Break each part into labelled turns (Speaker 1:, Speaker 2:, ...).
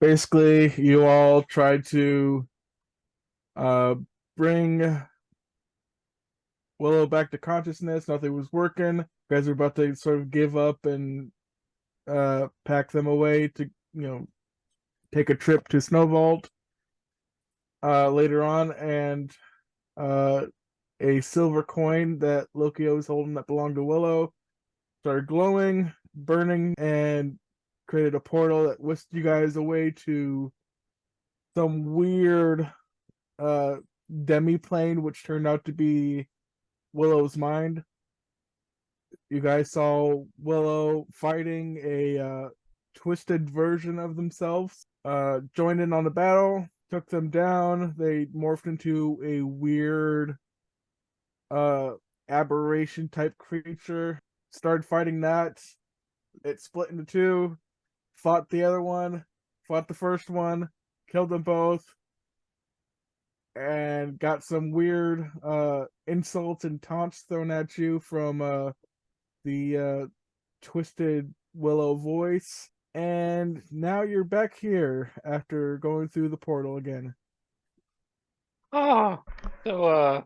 Speaker 1: Basically, you all tried to uh, bring Willow back to consciousness. Nothing was working. You guys were about to sort of give up and pack them away to, take a trip to Snow Vault later on, and uh, a silver coin that Lokio was holding that belonged to Willow started glowing, burning, and created a portal that whisked you guys away to some weird uh, demi plane, which turned out to be Willow's mind. You guys saw Willow fighting a twisted version of themselves, joined in on the battle, took them down. They morphed into a weird uh, aberration type creature, started fighting that. It split into two, fought the other one, fought the first one, killed them both, and got some weird insults and taunts thrown at you from the twisted Willow voice. And now you're back here after going through the portal again.
Speaker 2: Oh, so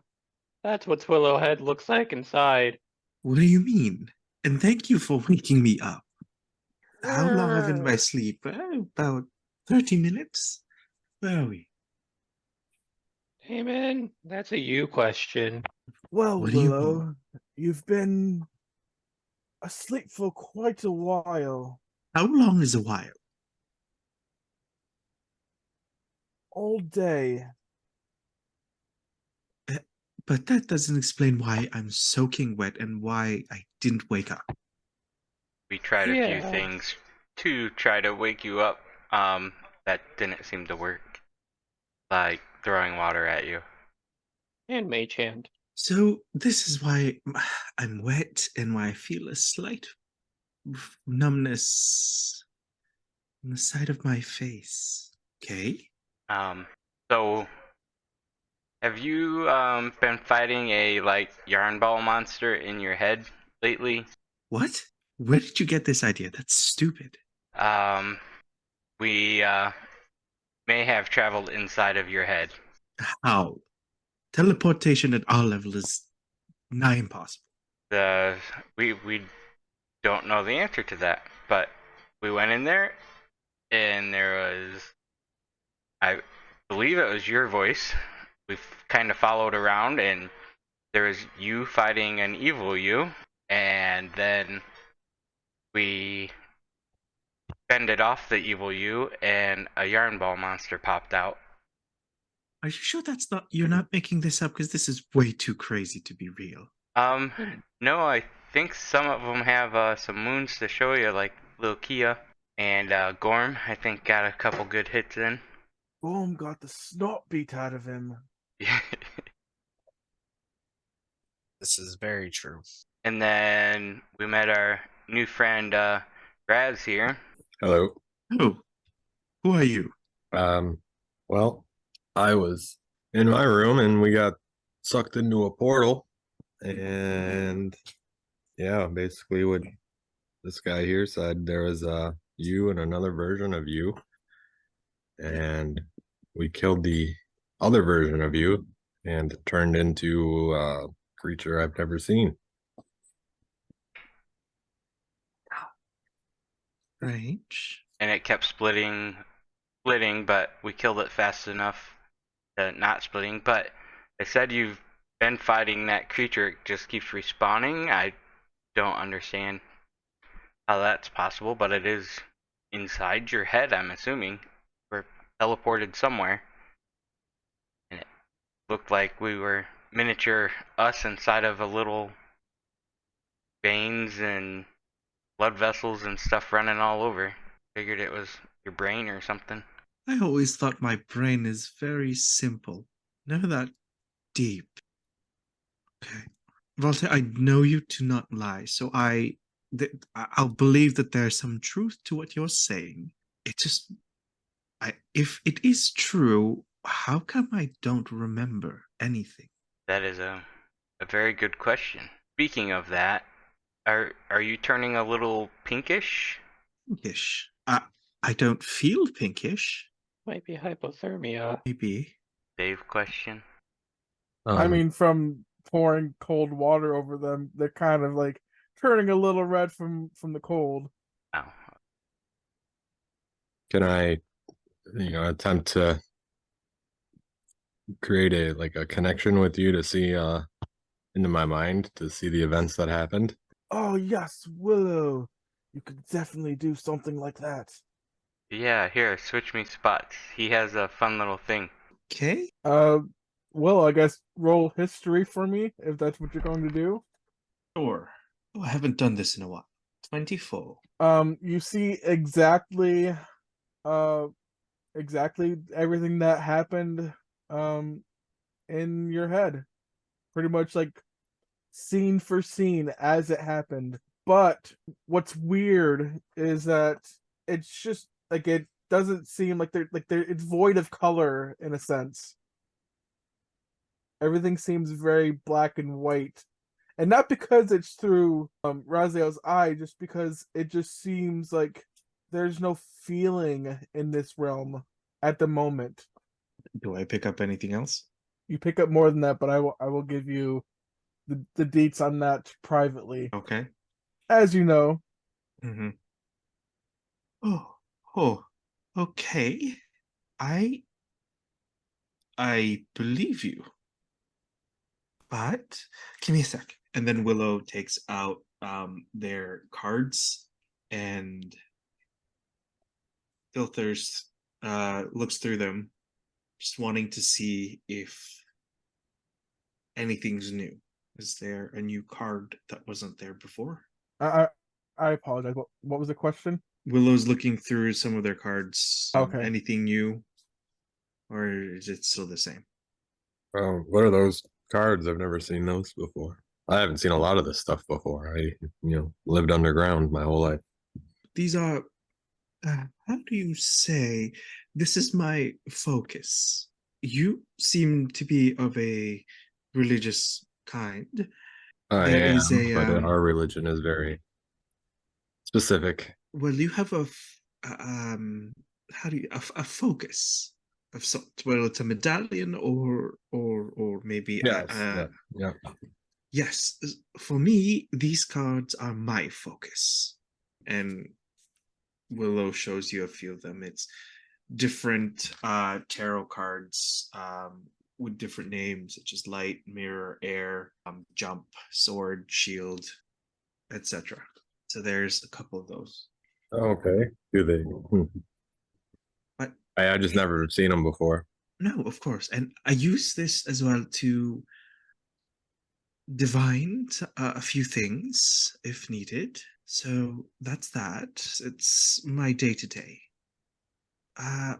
Speaker 2: that's what Swillowhead looks like inside.
Speaker 3: What do you mean? And thank you for waking me up. How long have I been in my sleep? About 30 minutes? Where are we?
Speaker 2: Hey man, that's a you question.
Speaker 1: Well,
Speaker 3: What do you mean?
Speaker 1: Willow, you've been asleep for quite a while.
Speaker 3: How long is a while?
Speaker 1: All day.
Speaker 3: But that doesn't explain why I'm soaking wet and why I didn't wake up.
Speaker 4: We tried a few
Speaker 2: Yeah.
Speaker 4: things to try to wake you up. That didn't seem to work. Like throwing water at you.
Speaker 2: And Mage Hand.
Speaker 3: So this is why I'm wet and why I feel a slight numbness on the side of my face. Okay?
Speaker 4: So have you been fighting a yarn ball monster in your head lately?
Speaker 3: What? Where did you get this idea? That's stupid.
Speaker 4: We may have traveled inside of your head.
Speaker 3: How? Teleportation at our level is nigh impossible.
Speaker 4: We don't know the answer to that, but we went in there, and there was, I believe it was your voice. We kind of followed around, and there was you fighting an evil you, and then we fended off the evil you, and a yarn ball monster popped out.
Speaker 3: Are you sure that's not, you're not making this up? Because this is way too crazy to be real.
Speaker 4: No, I think some of them have some moons to show you, like Lil Kia and Gorm. I think got a couple good hits in.
Speaker 1: Boom got the snot beat out of him.
Speaker 5: This is very true.
Speaker 4: And then we met our new friend Raz here.
Speaker 6: Hello.
Speaker 3: Oh, who are you?
Speaker 6: Well, I was in my room and we got sucked into a portal, and yeah, basically what this guy here said, there was you and another version of you, and we killed the other version of you and turned into a creature I've never seen.
Speaker 3: Strange.
Speaker 4: And it kept splitting, but we killed it fast enough to not splitting. But it said you've been fighting that creature, it just keeps respawning. I don't understand how that's possible, but it is inside your head, I'm assuming. We're teleported somewhere. And it looked like we were miniature us inside of a little veins and blood vessels and stuff running all over. Figured it was your brain or something.
Speaker 3: I always thought my brain is very simple, never that deep. Okay. Walter, I know you to not lie, so I'll believe that there's some truth to what you're saying. It just, if it is true, how come I don't remember anything?
Speaker 4: That is a very good question. Speaking of that, are you turning a little pinkish?
Speaker 3: Pinkish. I don't feel pinkish.
Speaker 2: Might be hypothermia.
Speaker 3: Maybe.
Speaker 4: Dave question.
Speaker 1: I mean, from pouring cold water over them, they're kind of like turning a little red from the cold.
Speaker 4: Oh,
Speaker 6: can I, attempt to create a connection with you to see into my mind to see the events that happened?
Speaker 1: Oh yes, Willow, you could definitely do something like that.
Speaker 4: yeah. Here, switch me spots. He has a fun little thing.
Speaker 3: Okay.
Speaker 1: Well, I guess roll history for me if that's what you're going to do.
Speaker 3: Sure. Oh, I haven't done this in a while. 24.
Speaker 1: You see uh, exactly everything that happened, in your head, pretty much like scene for scene as it happened. But what's weird is that it's just like it doesn't seem like they're it's void of color in a sense. Everything seems very black and white. And not because it's through Raziel's eye, just because it just seems like there's no feeling in this realm at the moment.
Speaker 3: Do I pick up anything else?
Speaker 1: You pick up more than that, but I will give you the deets on that privately.
Speaker 3: Okay.
Speaker 1: As you know.
Speaker 3: Mm-hmm. Oh, okay. I believe you. But give me a sec. And then Willow takes out their cards and filters, looks through them, just wanting to see if anything's new. Is there a new card that wasn't there before?
Speaker 1: I I apologize. What was the question?
Speaker 3: Willow's looking through some of their cards.
Speaker 1: Okay.
Speaker 3: Anything new? Or is it still the same?
Speaker 6: What are those cards? I've never seen those before. I haven't seen a lot of this stuff before. I, lived underground my whole life.
Speaker 3: These are, how do you say, this is my focus. You seem to be of a religious kind.
Speaker 6: I
Speaker 3: There
Speaker 6: am,
Speaker 3: is a,
Speaker 6: but our religion is very specific.
Speaker 3: well, you have how do you, a focus of some, well, it's a medallion or maybe
Speaker 6: Yes, yeah.
Speaker 3: yes, for me, these cards are my focus. And Willow shows you a few of them. It's different tarot cards with different names, such as light, mirror, air, jump, sword, shield, etc. So there's a couple of those.
Speaker 6: Okay. Do they?
Speaker 3: But
Speaker 6: I just never seen them before.
Speaker 3: no, of course. And I use this as well to divine a few things if needed. So that's that. It's my day to day. I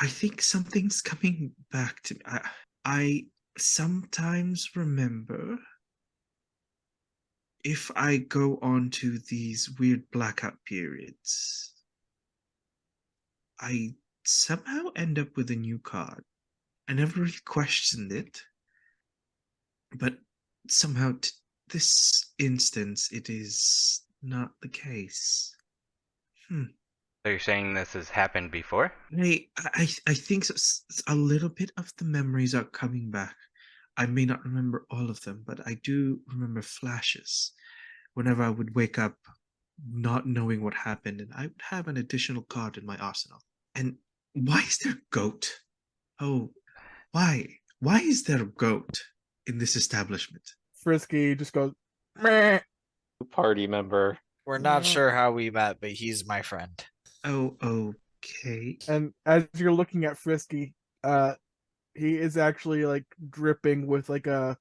Speaker 3: think something's coming back to me. I sometimes remember if I go on to these weird blackout periods, I somehow end up with a new card. I never really questioned it, but somehow this instance it is not the case.
Speaker 4: So you're saying this has happened before?
Speaker 3: I think so, a little bit of the memories are coming back. I may not remember all of them, but I do remember flashes. Whenever I would wake up not knowing what happened, and I would have an additional card in my arsenal. And why is there a goat? Oh, why? Why is there a goat in this establishment?
Speaker 1: Frisky just goes meh.
Speaker 2: Party member.
Speaker 5: We're not sure how we met, but he's my friend.
Speaker 3: Oh, okay.
Speaker 1: And as you're looking at Frisky, he is actually like dripping with like a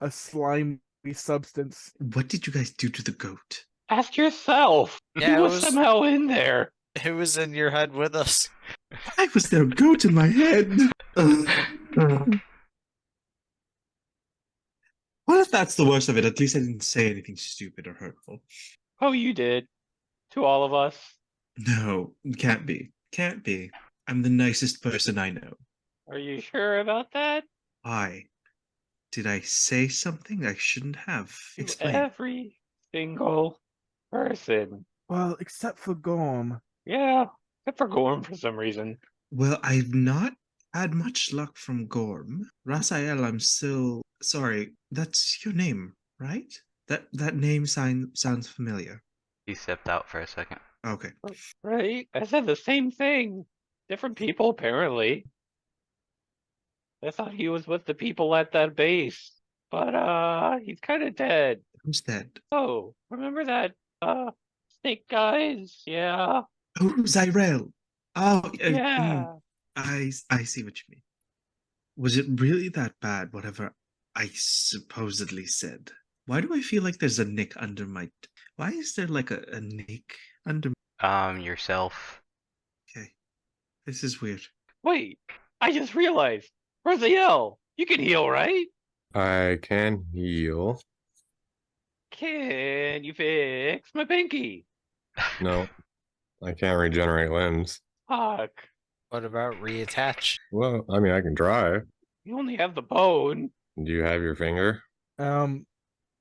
Speaker 1: slimy substance.
Speaker 3: What did you guys do to the goat?
Speaker 2: Ask yourself.
Speaker 5: Yeah,
Speaker 2: he
Speaker 5: it
Speaker 2: was
Speaker 5: was-
Speaker 2: somehow in there.
Speaker 5: It was in your head with us.
Speaker 3: Why was there a goat in my head? Well, if that's the worst of it, at least I didn't say anything stupid or hurtful.
Speaker 2: Oh, you did. To all of us.
Speaker 3: No, can't be. Can't be. I'm the nicest person I know.
Speaker 2: Are you sure about that?
Speaker 3: Why? Did I say something I shouldn't have?
Speaker 2: To
Speaker 3: Explain.
Speaker 2: every single person.
Speaker 1: Well, except for Gorm.
Speaker 2: Yeah, except for Gorm for some reason.
Speaker 3: Well, I've not had much luck from Gorm. Rasael, I'm still sorry. That's your name, right? That name sounds familiar.
Speaker 4: He stepped out for a second.
Speaker 3: Okay.
Speaker 2: Right? I said the same thing. Different people, apparently. I thought he was with the people at that base. But he's kinda dead.
Speaker 3: Who's that?
Speaker 2: Oh, remember that snake guys? Yeah.
Speaker 3: Oh, Zyrel. Oh,
Speaker 2: Yeah.
Speaker 3: I see what you mean. Was it really that bad? Whatever I supposedly said. Why do I feel like there's a Nick under my? Why is there like a Nick under?
Speaker 4: Yourself.
Speaker 3: Okay, this is weird.
Speaker 2: Wait, I just realized. Raziel, you can heal, right?
Speaker 6: I can heal.
Speaker 2: Can you fix my pinky?
Speaker 6: No, I can't regenerate limbs.
Speaker 2: Fuck.
Speaker 5: What about reattach?
Speaker 6: Well, I mean, I can try.
Speaker 2: You only have the bone.
Speaker 6: Do you have your finger?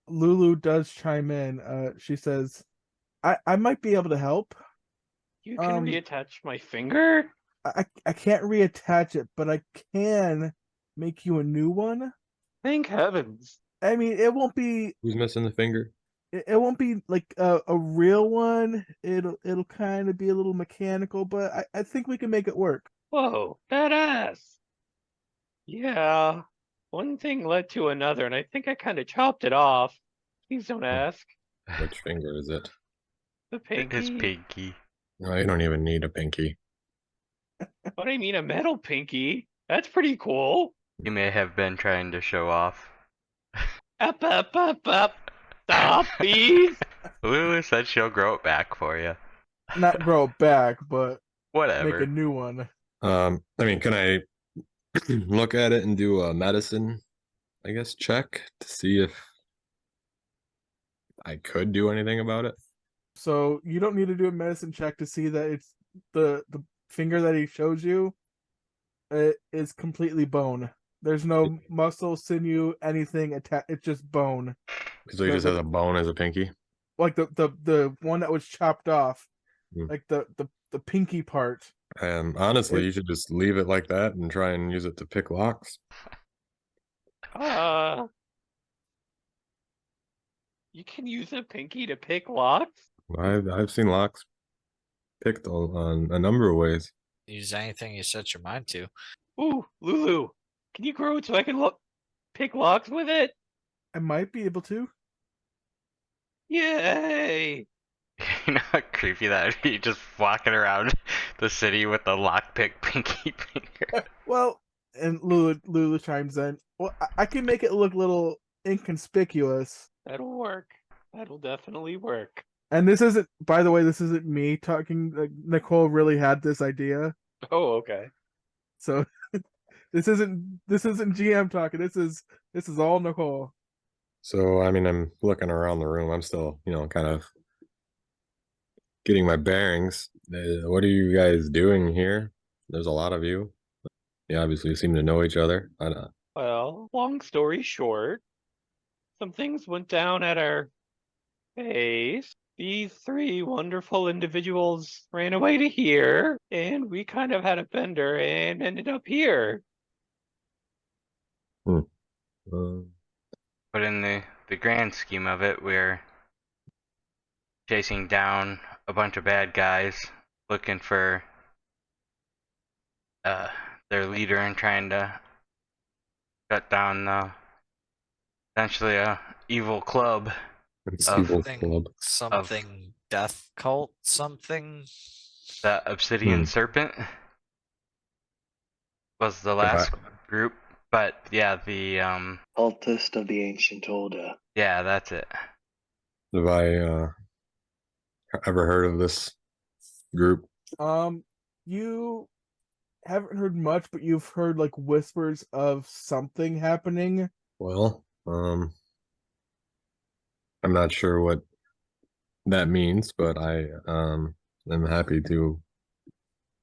Speaker 1: Lulu does chime in. She says, I might be able to help.
Speaker 2: You can reattach my finger?
Speaker 1: I can't reattach it, but I can make you a new one.
Speaker 2: Thank heavens.
Speaker 1: I mean, it won't be
Speaker 6: Who's missing the finger?
Speaker 1: it won't be like a real one. It'll kind of be a little mechanical, but I think we can make it work.
Speaker 2: Whoa, badass. Yeah. One thing led to another, and I think I kind of chopped it off. Please don't ask.
Speaker 6: Which finger is it?
Speaker 2: The pinky.
Speaker 4: His pinky.
Speaker 6: No, you don't even need a pinky.
Speaker 2: What I mean, a metal pinky. That's pretty cool.
Speaker 4: You may have been trying to show off.
Speaker 2: Up, up, up, up. Stop, please.
Speaker 4: Lulu said she'll grow it back for you.
Speaker 1: Not grow it back, but
Speaker 4: Whatever.
Speaker 1: make a new one.
Speaker 6: I mean, can I look at it and do a medicine, I guess, check to see if I could do anything about it?
Speaker 1: So you don't need to do a medicine check to see that it's the finger that he shows you. It is completely bone. There's no muscle, sinew, anything attached. It's just bone.
Speaker 6: So he just has a bone as a pinky?
Speaker 1: Like the one that was chopped off,
Speaker 6: Hmm.
Speaker 1: like the pinky part.
Speaker 6: Honestly, you should just leave it like that and try and use it to pick locks.
Speaker 2: You can use a pinky to pick locks?
Speaker 6: I've seen locks picked on a number of ways.
Speaker 5: Use anything you set your mind to.
Speaker 2: Ooh, Lulu, can you grow it so I can pick locks with it?
Speaker 1: I might be able to.
Speaker 2: Yay!
Speaker 4: You know how creepy that would be? Just walking around the city with a lockpick pinky finger.
Speaker 1: Well, and Lulu chimes in. Well, I can make it look a little inconspicuous.
Speaker 2: That'll work. That'll definitely work.
Speaker 1: And this isn't, by the way, this isn't me talking. Like, Nicole really had this idea.
Speaker 2: Oh, okay.
Speaker 1: So this isn't GM talking. This is all Nicole.
Speaker 6: So, I mean, I'm looking around the room. I'm still, kind of getting my bearings. What are you guys doing here? There's a lot of you. You obviously seem to know each other.
Speaker 2: Well, long story short, some things went down at our base. These three wonderful individuals ran away to here, and we kind of had a bender and ended up here.
Speaker 4: But in the grand scheme of it, we're chasing down a bunch of bad guys, looking for their leader and trying to shut down essentially a evil club.
Speaker 6: It's
Speaker 4: Of-
Speaker 6: evil
Speaker 5: Something,
Speaker 6: club.
Speaker 5: something death cult, something.
Speaker 4: The Obsidian Serpent was the last group, but yeah, the
Speaker 7: Cultist of the Ancient Order.
Speaker 4: yeah, that's it.
Speaker 6: Have I ever heard of this group?
Speaker 1: You haven't heard much, but you've heard like whispers of something happening.
Speaker 6: Well, I'm not sure what that means, but I am happy to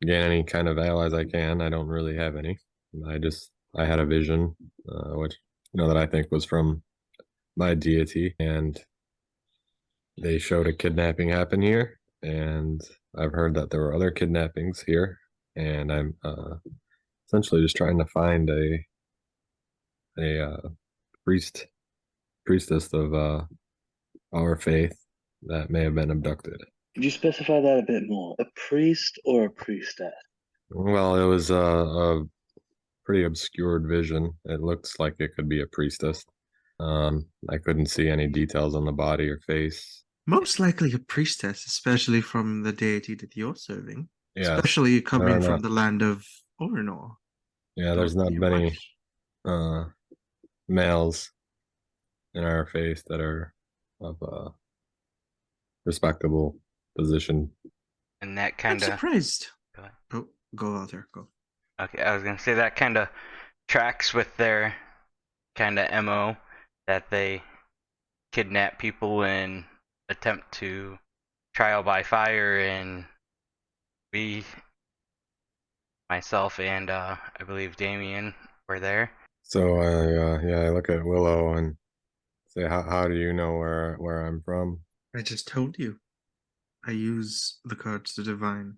Speaker 6: gain any kind of allies I can. I don't really have any. I had a vision, which that I think was from my deity, and they showed a kidnapping happen here, and I've heard that there were other kidnappings here, and I'm essentially just trying to find a priestess of our faith that may have been abducted.
Speaker 7: Could you specify that a bit more? A priest or a priestess?
Speaker 6: Well, it was a pretty obscured vision. It looks like it could be a priestess. I couldn't see any details on the body or face.
Speaker 3: Most likely a priestess, especially from the deity that you're serving.
Speaker 6: Yeah,
Speaker 3: Especially coming
Speaker 6: not-
Speaker 3: from the land of Orinor.
Speaker 6: yeah. There's not
Speaker 3: Your
Speaker 6: many
Speaker 3: wife.
Speaker 6: males in our faith that are of a respectable position.
Speaker 4: And that
Speaker 3: I'm
Speaker 4: kind of.
Speaker 3: surprised.
Speaker 4: Go ahead.
Speaker 3: Oh, go out there. Go.
Speaker 4: Okay, I was gonna say that kind of tracks with their kind of MO that they kidnap people and attempt to trial by fire, and we, myself and I believe Damien were there.
Speaker 6: So I look at Willow and say, how do you know where I'm from?
Speaker 3: I just told you. I use the cards to divine.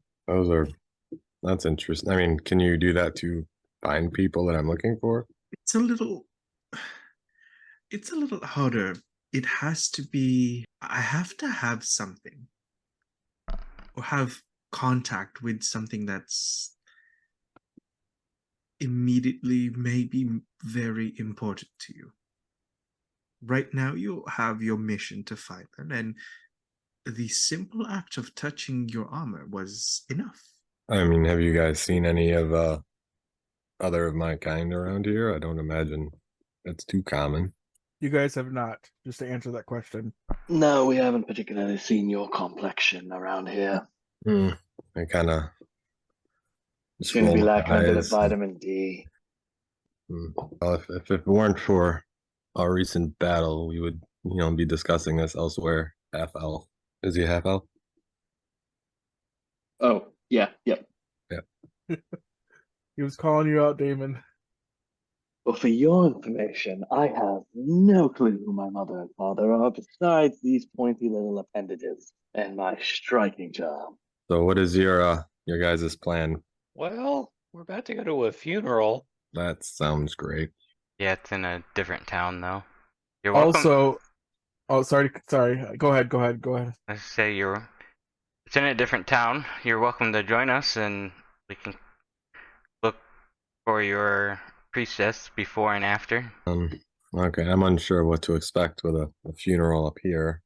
Speaker 6: That's interesting. I mean, can you do that to find people that I'm looking for?
Speaker 3: It's a little harder. It has to be, I have to have something or have contact with something that's immediately maybe very important to you. Right now you have your mission to fight them, and the simple act of touching your armor was enough.
Speaker 6: I mean, have you guys seen any of other of my kind around here? I don't imagine it's too common.
Speaker 1: You guys have not, just to answer that question.
Speaker 7: No, we haven't particularly seen your complexion around here.
Speaker 6: I kind of
Speaker 7: It's going to be lacking a bit of
Speaker 6: eyes.
Speaker 7: vitamin D.
Speaker 6: Well, if it weren't for our recent battle, we would, be discussing this elsewhere. Half elf. Is he half elf?
Speaker 7: Oh, yeah, yep.
Speaker 1: He was calling you out, Damon.
Speaker 7: Well, for your information, I have no clue who my mother and father are besides these pointy little appendages and my striking charm.
Speaker 6: So, what is your guys' plan?
Speaker 2: Well, we're about to go to a funeral.
Speaker 6: That sounds great.
Speaker 4: Yeah, it's in a different town though. You're welcome.
Speaker 1: Also, oh, sorry. Go ahead.
Speaker 4: Let's say it's in a different town. You're welcome to join us, and we can look for your priestess before and after.
Speaker 6: Okay, I'm unsure what to expect with a funeral up here.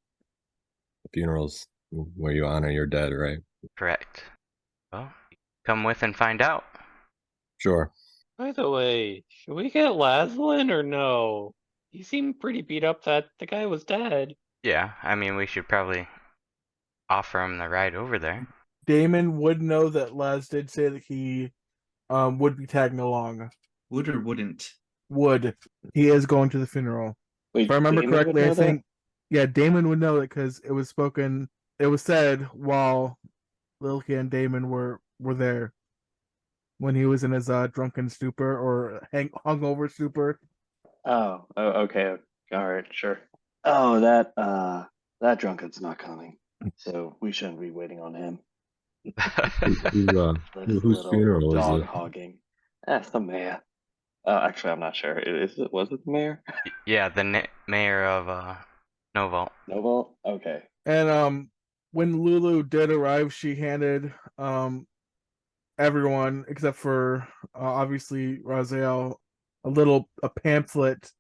Speaker 6: The funeral's where you honor your dead, right?
Speaker 4: Correct. Well, come with and find out.
Speaker 6: Sure.
Speaker 2: By the way, should we get Laslin or no? He seemed pretty beat up that the guy was dead.
Speaker 4: Yeah, I mean, we should probably offer him the ride over there.
Speaker 1: Damon would know that Les did say that he would be tagging along.
Speaker 3: Would or wouldn't?
Speaker 1: Would. He is going to the funeral.
Speaker 7: Wait,
Speaker 1: If I remember
Speaker 7: Damon would
Speaker 1: correctly,
Speaker 7: know
Speaker 1: I think, yeah, Damon would know it because it was said while Lilke and Damon were there when he was in his drunken stupor or hungover stupor.
Speaker 7: Oh, okay. All right, sure. Oh, that drunkard's not coming, so we shouldn't be waiting on him. This
Speaker 6: Whose
Speaker 7: little
Speaker 6: funeral is
Speaker 7: dog
Speaker 6: it?
Speaker 7: hogging. That's the mayor. Actually, I'm not sure. Was it the mayor?
Speaker 4: Yeah, the mayor of Noval.
Speaker 7: Noble? Okay.
Speaker 1: And when Lulu did arrive, she handed everyone except for obviously Raziel a pamphlet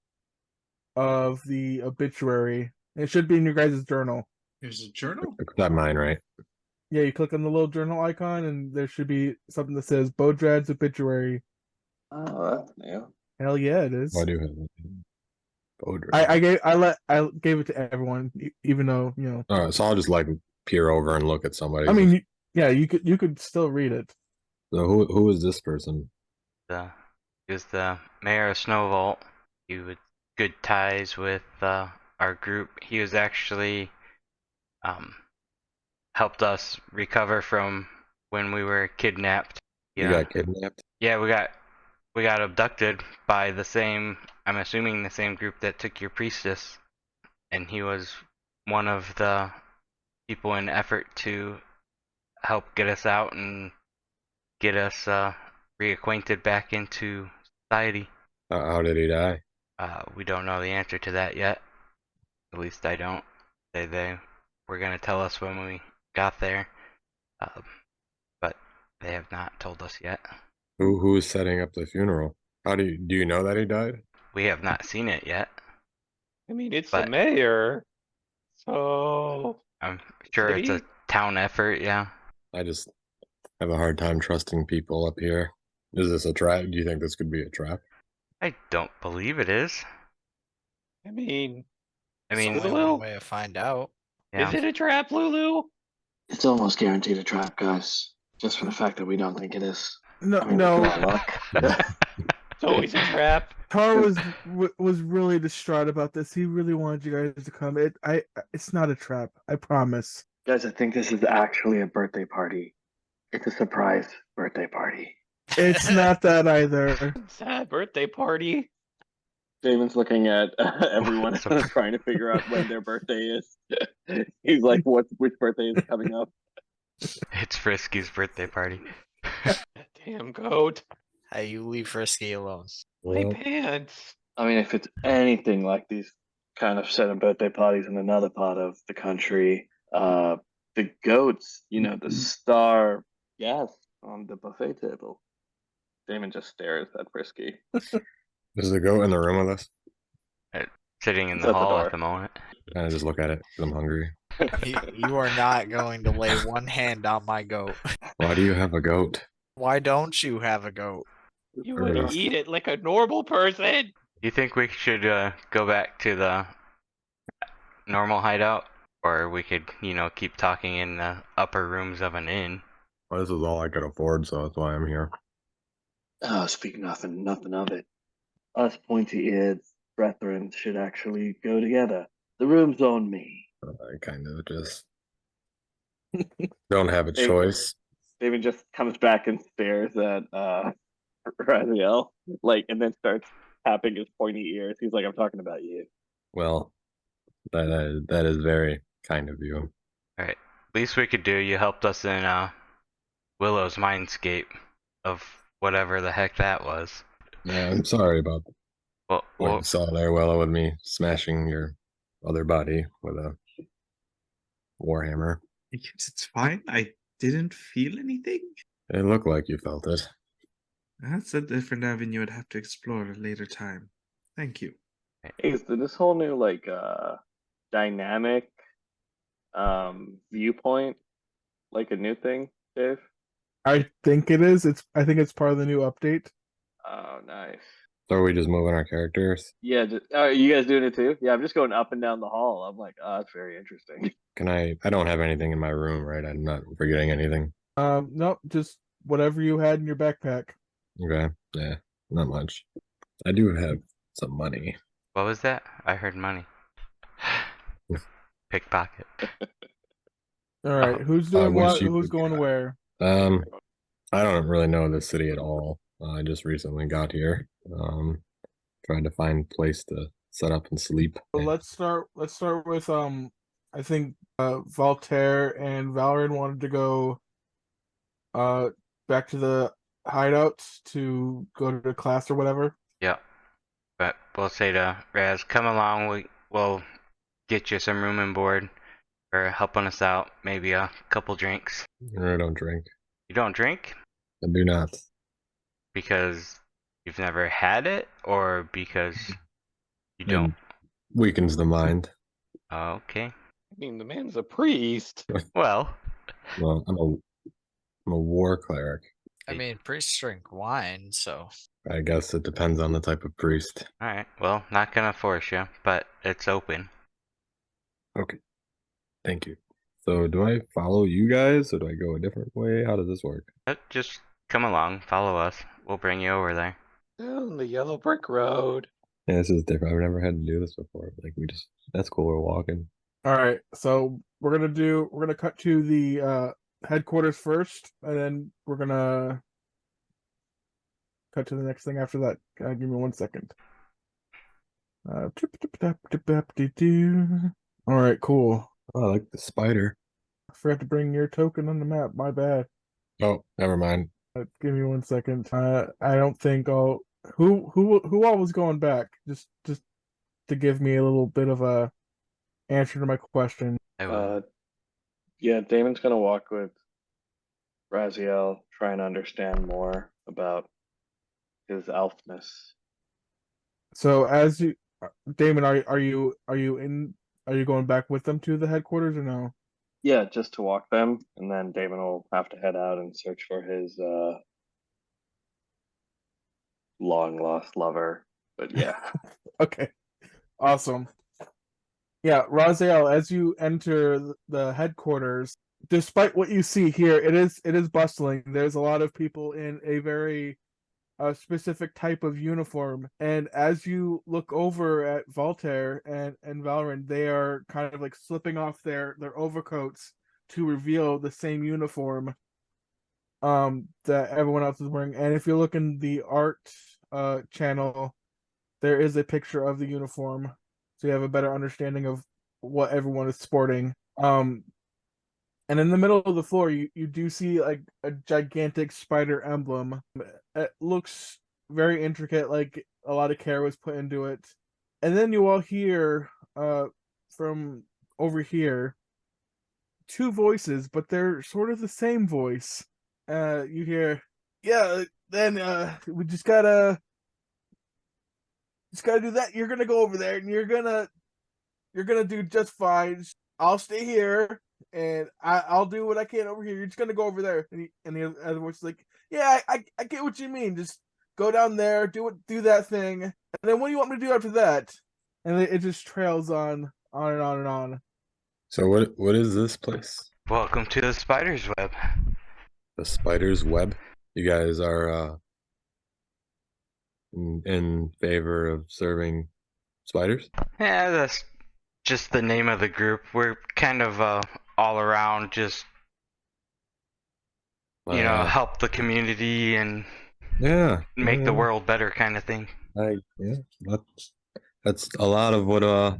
Speaker 1: of the obituary. It should be in your guys' journal.
Speaker 3: There's a journal?
Speaker 6: Not mine, right?
Speaker 1: Yeah, you click on the little journal icon, and there should be something that says Bodrad's obituary.
Speaker 7: Oh, that's new.
Speaker 1: Hell yeah, it is.
Speaker 6: Why do you have that? Bodra.
Speaker 1: I gave it to everyone, even though
Speaker 6: All right, so I'll just peer over and look at somebody.
Speaker 1: I mean, yeah, you could still read it.
Speaker 6: So who is this person?
Speaker 4: He was the mayor of Snowvault. He had good ties with our group. He was actually helped us recover from when we were kidnapped.
Speaker 6: You got kidnapped?
Speaker 4: Yeah, we got abducted by I'm assuming the same group that took your priestess, and he was one of the people in effort to help get us out and get us reacquainted back into society.
Speaker 6: How did he die?
Speaker 4: We don't know the answer to that yet. At least I don't. They were gonna tell us when we got there, but they have not told us yet.
Speaker 6: Who's setting up the funeral? Do you know that he died?
Speaker 4: We have not seen it yet.
Speaker 2: I mean, it's the
Speaker 4: But-
Speaker 2: mayor. So
Speaker 4: I'm sure it's a
Speaker 2: City?
Speaker 4: town effort. Yeah.
Speaker 6: I just have a hard time trusting people up here. Is this a trap? Do you think this could be a trap?
Speaker 4: I don't believe it is.
Speaker 2: I mean,
Speaker 4: I
Speaker 5: It's
Speaker 4: mean,
Speaker 5: only
Speaker 2: Lulu?
Speaker 5: one way to find out.
Speaker 4: yeah.
Speaker 2: is it a trap, Lulu?
Speaker 7: It's almost guaranteed a trap, guys. Just for the fact that we don't think it is.
Speaker 1: No,
Speaker 7: I mean,
Speaker 1: no.
Speaker 7: with our luck.
Speaker 2: It's always a trap.
Speaker 1: Tar was really distraught about this. He really wanted you guys to come. It's not a trap. I promise.
Speaker 7: Guys, I think this is actually a birthday party. It's a surprise birthday party.
Speaker 1: It's not that either.
Speaker 2: Sad birthday party.
Speaker 7: Damon's looking at everyone trying to figure out when their birthday is. He's like, which birthday is coming up?
Speaker 4: It's Frisky's birthday party.
Speaker 2: Damn goat.
Speaker 5: Hey, you leave Frisky alone.
Speaker 2: My
Speaker 6: Well,
Speaker 2: pants.
Speaker 7: I mean, if it's anything like these kind of set of birthday parties in another part of the country, the goats, the star guest on the buffet table. Damon just stares at Frisky.
Speaker 6: is the goat in the room with us?
Speaker 4: Sitting in
Speaker 7: It's
Speaker 4: the
Speaker 7: at the
Speaker 4: hall
Speaker 7: door.
Speaker 4: at the moment.
Speaker 6: I just look at it 'cause I'm hungry.
Speaker 5: You are not going to lay one hand on my goat.
Speaker 6: Why do you have a goat?
Speaker 5: Why don't you have a goat?
Speaker 2: You would
Speaker 6: Earth.
Speaker 2: eat it like a normal person.
Speaker 4: You think we should go back to the normal hideout, or we could, keep talking in the upper rooms of an inn?
Speaker 6: Well, this is all I could afford, so that's why I'm here.
Speaker 7: Oh, speak nothing of it. Us pointy-eared brethren should actually go together. The room's on me.
Speaker 6: I kind of just don't have a
Speaker 7: Hey.
Speaker 6: choice.
Speaker 7: David just comes back and stares at Raziel, and then starts tapping his pointy ears. He's like, "I'm talking about you."
Speaker 6: Well, that is very kind of you.
Speaker 4: Alright. Least we could do, you helped us in Willow's mindscape of whatever the heck that was.
Speaker 6: Yeah, I'm sorry about
Speaker 4: Well,
Speaker 6: what
Speaker 4: well
Speaker 6: you saw there, Willow, with me smashing your other body with a warhammer.
Speaker 3: It's fine. I didn't feel anything.
Speaker 6: It looked like you felt it.
Speaker 3: That's a different avenue I'd have to explore at a later time. Thank you.
Speaker 7: Hey, is this whole new dynamic viewpoint like a new thing, Dave?
Speaker 1: I think it is. I think it's part of the new update.
Speaker 7: Oh, nice.
Speaker 6: So are we just moving our characters?
Speaker 7: Yeah, are you guys doing it too? Yeah, I'm just going up and down the hall. I'm like, oh, that's very interesting.
Speaker 6: Can I don't have anything in my room, right? I'm not forgetting anything.
Speaker 1: No, just whatever you had in your backpack.
Speaker 6: Okay. Yeah, not much. I do have some money.
Speaker 4: what was that? I heard money. Pickpocket.
Speaker 1: All right, who's
Speaker 6: why
Speaker 1: doing
Speaker 6: would
Speaker 1: what?
Speaker 6: you
Speaker 1: Who's
Speaker 6: do
Speaker 1: going
Speaker 6: that?
Speaker 1: where?
Speaker 6: I don't really know the city at all. I just recently got here. Trying to find a place to set up and sleep.
Speaker 1: Well, let's start with I think Voltaire and Valerian wanted to go back to the hideouts to go to class or whatever.
Speaker 4: Yeah. But we'll say to Raz, come along, we'll get you some room and board for helping us out, maybe a couple drinks.
Speaker 6: I don't drink.
Speaker 4: You don't drink
Speaker 6: I do not.
Speaker 4: because you've never had it, or because you don't?
Speaker 6: Weakens the mind.
Speaker 4: Okay.
Speaker 2: I mean, the man's a priest.
Speaker 4: Well,
Speaker 6: Well, I'm a war cleric.
Speaker 5: I mean, priests drink wine, so
Speaker 6: I guess it depends on the type of priest.
Speaker 4: alright. Well, not gonna force you, but it's open.
Speaker 6: Okay. Thank you. So do I follow you guys or do I go a different way? How does this work?
Speaker 4: Just come along, follow us. We'll bring you over there.
Speaker 2: Down the yellow brick road.
Speaker 6: Yeah, this is different. I've never had to do this before. That's cool, we're walking.
Speaker 1: All right, so we're gonna cut to the headquarters first, and then we're gonna cut to the next thing after that. Give me 1 second. All right, cool.
Speaker 6: Oh, I like the spider.
Speaker 1: forgot to bring your token on the map. My bad.
Speaker 6: Oh, never mind.
Speaker 1: Give me 1 second. I don't think I'll. Who all was going back? Just to give me a little bit of a answer to my question.
Speaker 4: I will.
Speaker 7: Yeah, Damon's gonna walk with Raziel, try and understand more about his elfness.
Speaker 1: So as you, Damon, are you going back with them to the headquarters or no?
Speaker 7: Yeah, just to walk them, and then Damon will have to head out and search for his long lost lover. But yeah.
Speaker 1: Okay, awesome. Yeah, Raziel, as you enter the headquarters, despite what you see here, it is bustling. There's a lot of people in a very specific type of uniform, and as you look over at Voltaire and Valorant, they are kind of like slipping off their overcoats to reveal the same uniform that everyone else is wearing. And if you look in the art channel, there is a picture of the uniform, so you have a better understanding of what everyone is sporting. And in the middle of the floor, you do see like a gigantic spider emblem. It looks very intricate, like a lot of care was put into it. And then you all hear from over here two voices, but they're sort of the same voice. You hear, yeah, then we just gotta do that. You're gonna go over there and you're gonna do just fine. I'll stay here and I'll do what I can over here. You're just gonna go over there. And the other voice is like, yeah, I get what you mean. Just go down there, do that thing, and then what do you want me to do after that? And it just trails on and on and on.
Speaker 6: So what is this place?
Speaker 4: Welcome to the spider's web.
Speaker 6: The spider's web? You guys are in favor of serving spiders?
Speaker 4: Yeah, that's just the name of the group. We're kind of all around, just help the community and make the world better, kind of thing.
Speaker 6: That's a lot of what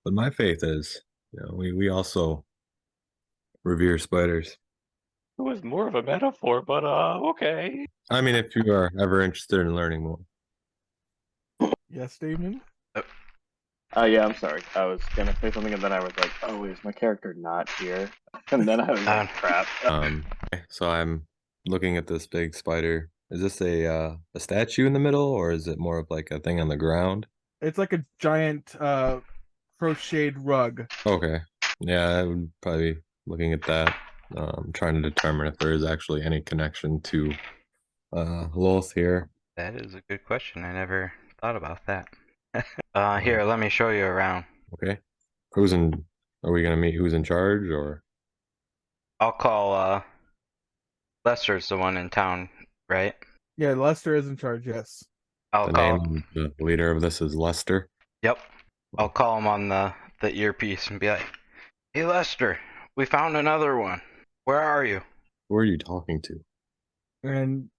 Speaker 6: my faith is. We also revere spiders.
Speaker 2: It was more of a metaphor, but okay.
Speaker 6: I mean, if you are ever interested in learning more.
Speaker 1: Yes, Damon?
Speaker 7: Yeah, I'm sorry. I was gonna say something and then I was like, oh, is my character not here? And then I was like, crap.
Speaker 6: So I'm looking at this big spider. Is this a statue in the middle, or is it more of like a thing on the ground?
Speaker 1: It's like a giant crocheted rug.
Speaker 6: Okay. Yeah, I would probably be looking at that. Trying to determine if there is actually any connection to Loth here.
Speaker 4: That is a good question. I never thought about that. Here, let me show you around.
Speaker 6: Okay. Are we gonna meet who's in charge, or?
Speaker 4: I'll call Lester's the one in town, right?
Speaker 1: Yeah, Lester is in charge, yes.
Speaker 4: I'll
Speaker 6: The
Speaker 4: call.
Speaker 6: name of the leader of this is Lester.
Speaker 4: Yep. I'll call him on the earpiece and be like, "Hey Lester, we found another one. Where are you?"
Speaker 6: Who are you talking to?
Speaker 1: And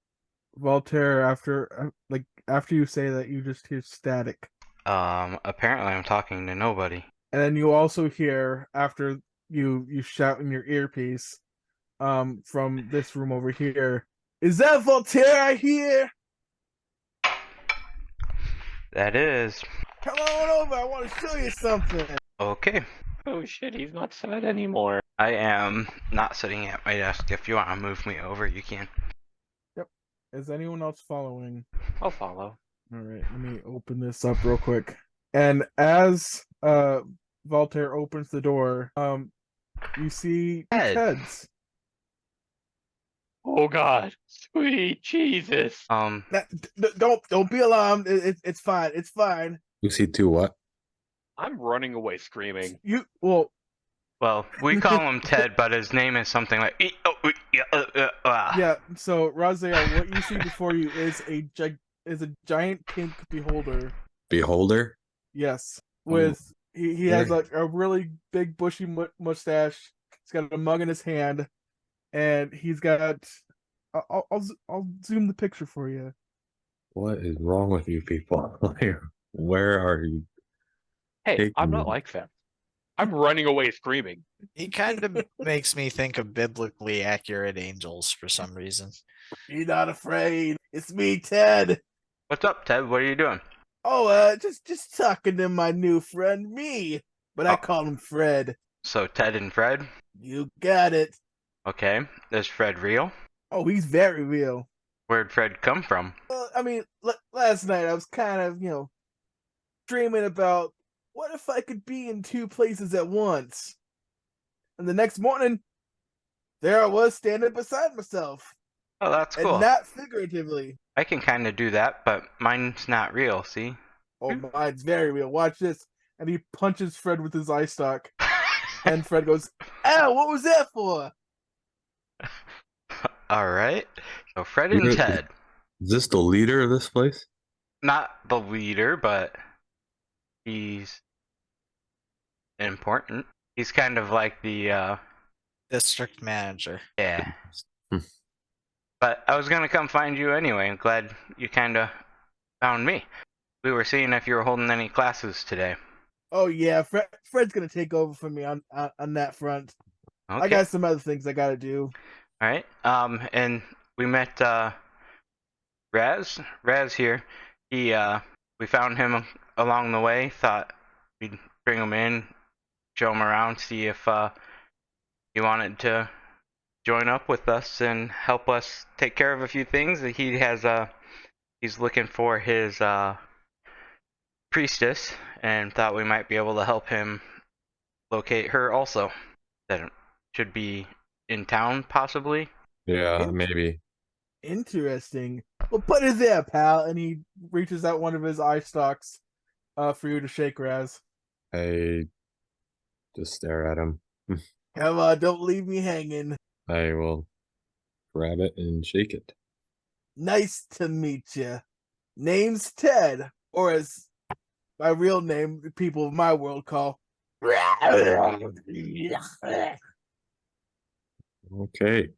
Speaker 1: Voltaire, after you say that, you just hear static.
Speaker 4: Apparently I'm talking to nobody.
Speaker 1: And then you also hear, after you shout in your earpiece, from this room over here, is that Voltaire I hear?
Speaker 4: That is.
Speaker 1: Come on over, I want to show you something.
Speaker 4: Okay.
Speaker 2: Oh shit, he's not sad anymore.
Speaker 4: I am not sitting at my desk. If you want to move me over, you can.
Speaker 1: Yep. Is anyone else following?
Speaker 2: I'll follow.
Speaker 1: All right, let me open this up real quick. And as Voltaire opens the door, you see Ted's.
Speaker 2: Oh god, sweet Jesus.
Speaker 1: Don't be alarmed. It's fine. It's fine.
Speaker 6: You see two what?
Speaker 2: I'm running away screaming.
Speaker 4: Well, we call him Ted, but his name is something like.
Speaker 1: Yeah. So Raziel, what you see before you is a giant pink beholder.
Speaker 6: Beholder?
Speaker 1: Yes. With he has like a really big bushy mustache. He's got a mug in his hand, and he's got. I'll zoom the picture for you.
Speaker 6: What is wrong with you people? Where are you?
Speaker 2: Hey, I'm
Speaker 6: taking
Speaker 2: not
Speaker 6: me?
Speaker 2: like them. I'm running away screaming.
Speaker 5: He kind of makes me think of biblically accurate angels for some reason.
Speaker 1: Be not afraid. It's me, Ted.
Speaker 4: What's up, Ted? What are you doing?
Speaker 1: Oh, just talking to my new friend, me. But I
Speaker 4: Oh.
Speaker 1: call him Fred.
Speaker 4: So Ted and Fred?
Speaker 1: You got it.
Speaker 4: Okay. Is Fred real?
Speaker 1: Oh, he's very real.
Speaker 4: Where'd Fred come from?
Speaker 1: Well, I mean, last night I was kind of, dreaming about what if I could be in two places at once. And the next morning, there I was standing beside myself.
Speaker 4: Oh, that's
Speaker 1: And
Speaker 4: cool.
Speaker 1: not figuratively.
Speaker 4: I can kind of do that, but mine's not real, see?
Speaker 1: Oh, mine's very real. Watch this. And he punches Fred with his eye stalk. And Fred goes, "Ow, what was that for?"
Speaker 4: All right. So Fred and Ted.
Speaker 6: Is this the leader of this place?
Speaker 4: Not the leader, but he's important. He's kind of like the,
Speaker 5: District manager.
Speaker 4: yeah.
Speaker 6: Hmm.
Speaker 4: But I was gonna come find you anyway. I'm glad you kind of found me. We were seeing if you were holding any classes today.
Speaker 1: Oh yeah, Fred's gonna take over for me on that front.
Speaker 4: Okay.
Speaker 1: I got some other things I gotta do.
Speaker 4: All right. And we met Raz. Raz here. We found him along the way. Thought we'd bring him in, show him around, see if he wanted to join up with us and help us take care of a few things. He's looking for his priestess, and thought we might be able to help him locate her also. That should be in town, possibly.
Speaker 6: Yeah, maybe.
Speaker 1: Interesting. Well, put it there, pal. And he reaches out one of his eye stalks for you to shake, Raz.
Speaker 6: I just stare at him.
Speaker 1: Come on, don't leave me hanging.
Speaker 6: I will grab it and shake it.
Speaker 1: Nice to meet you. Name's Ted, or as my real name people of my world call.
Speaker 6: Okay.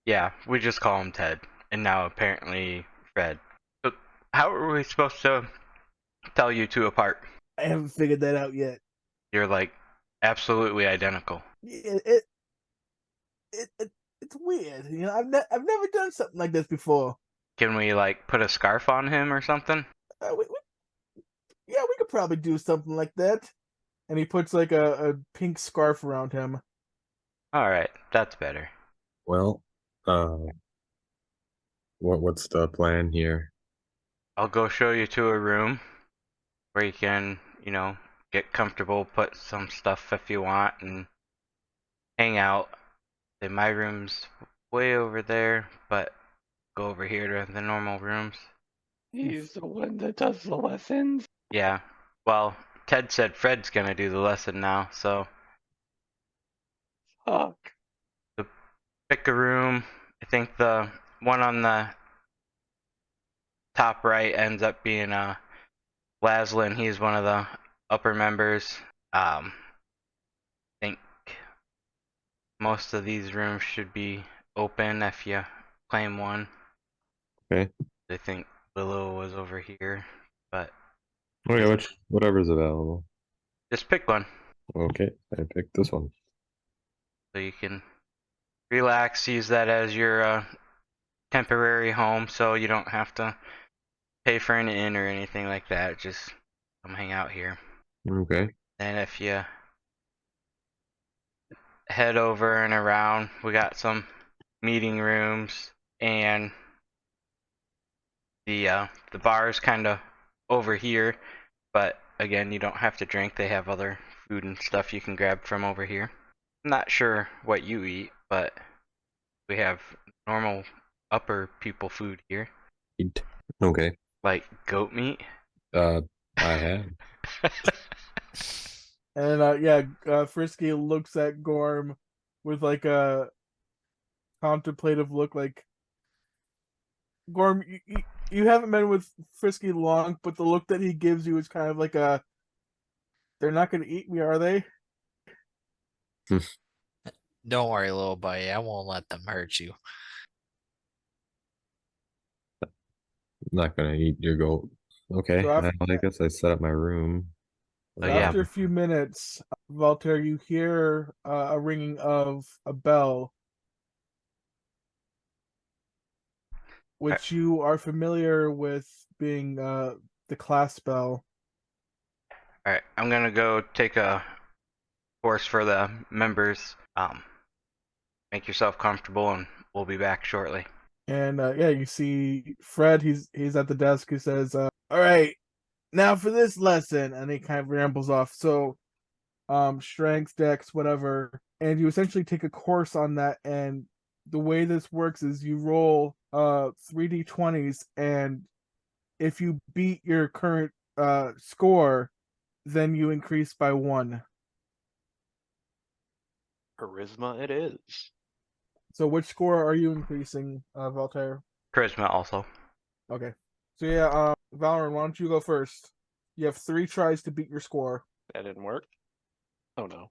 Speaker 4: Yeah, we just call him Ted, and now apparently Fred. So how are we supposed to tell you two apart?
Speaker 1: I haven't figured that out yet.
Speaker 4: You're like absolutely identical.
Speaker 1: It's weird. I've never done something like this before.
Speaker 4: Can we like put a scarf on him or something?
Speaker 1: Yeah, we could probably do something like that. And he puts like a pink scarf around him.
Speaker 4: All right, that's better.
Speaker 6: Well, what's the plan here?
Speaker 4: I'll go show you to a room where you can, get comfortable, put some stuff if you want, and hang out. Say my room's way over there, but go over here to the normal rooms.
Speaker 2: He's the one that does the lessons.
Speaker 4: Yeah. Well, Ted said Fred's gonna do the lesson now, so
Speaker 2: Fuck.
Speaker 4: pick a room. I think the one on the top right ends up being Laslin. He's one of the upper members. I think most of these rooms should be open if you claim one.
Speaker 6: Okay.
Speaker 4: I think Willow was over here, but
Speaker 6: Okay, whatever's available.
Speaker 4: just pick one
Speaker 6: Okay, I picked this one.
Speaker 4: so you can relax. Use that as your temporary home, so you don't have to pay for an inn or anything like that. Just come hang out here.
Speaker 6: Okay.
Speaker 4: And if you head over and around, we got some meeting rooms, and the bar is kind of over here, but again, you don't have to drink. They have other food and stuff you can grab from over here. I'm not sure what you eat, but we have normal upper people food here,
Speaker 6: Eat. Okay.
Speaker 4: like goat meat.
Speaker 6: I have.
Speaker 1: And Frisky looks at Gorm with like a contemplative look, like, Gorm, you haven't been with Frisky long, but the look that he gives you is kind of like a, they're not going to eat me, are they?
Speaker 5: Don't worry, little buddy. I won't let them hurt you.
Speaker 6: Not gonna eat your goat. Okay,
Speaker 1: So
Speaker 6: I guess I set up my room.
Speaker 1: So
Speaker 4: yeah.
Speaker 1: after a few minutes, Voltaire, you hear a ringing of a bell, which you are familiar with being the class bell.
Speaker 4: All right, I'm gonna go take a course for the members. Make yourself comfortable, and we'll be back shortly.
Speaker 1: And yeah, you see Fred. He's at the desk. He says, "All right, now for this lesson," and he kind of rambles off. So, strength, dex, whatever, and you essentially take a course on that. And the way this works is you roll 3d20s, and if you beat your current score, then you increase by 1.
Speaker 2: Charisma it is.
Speaker 1: So which score are you increasing, Voltaire?
Speaker 4: Charisma also.
Speaker 1: Okay. So yeah, Valorant, why don't you go first? You have 3 tries to beat your score.
Speaker 2: That didn't work. Oh no.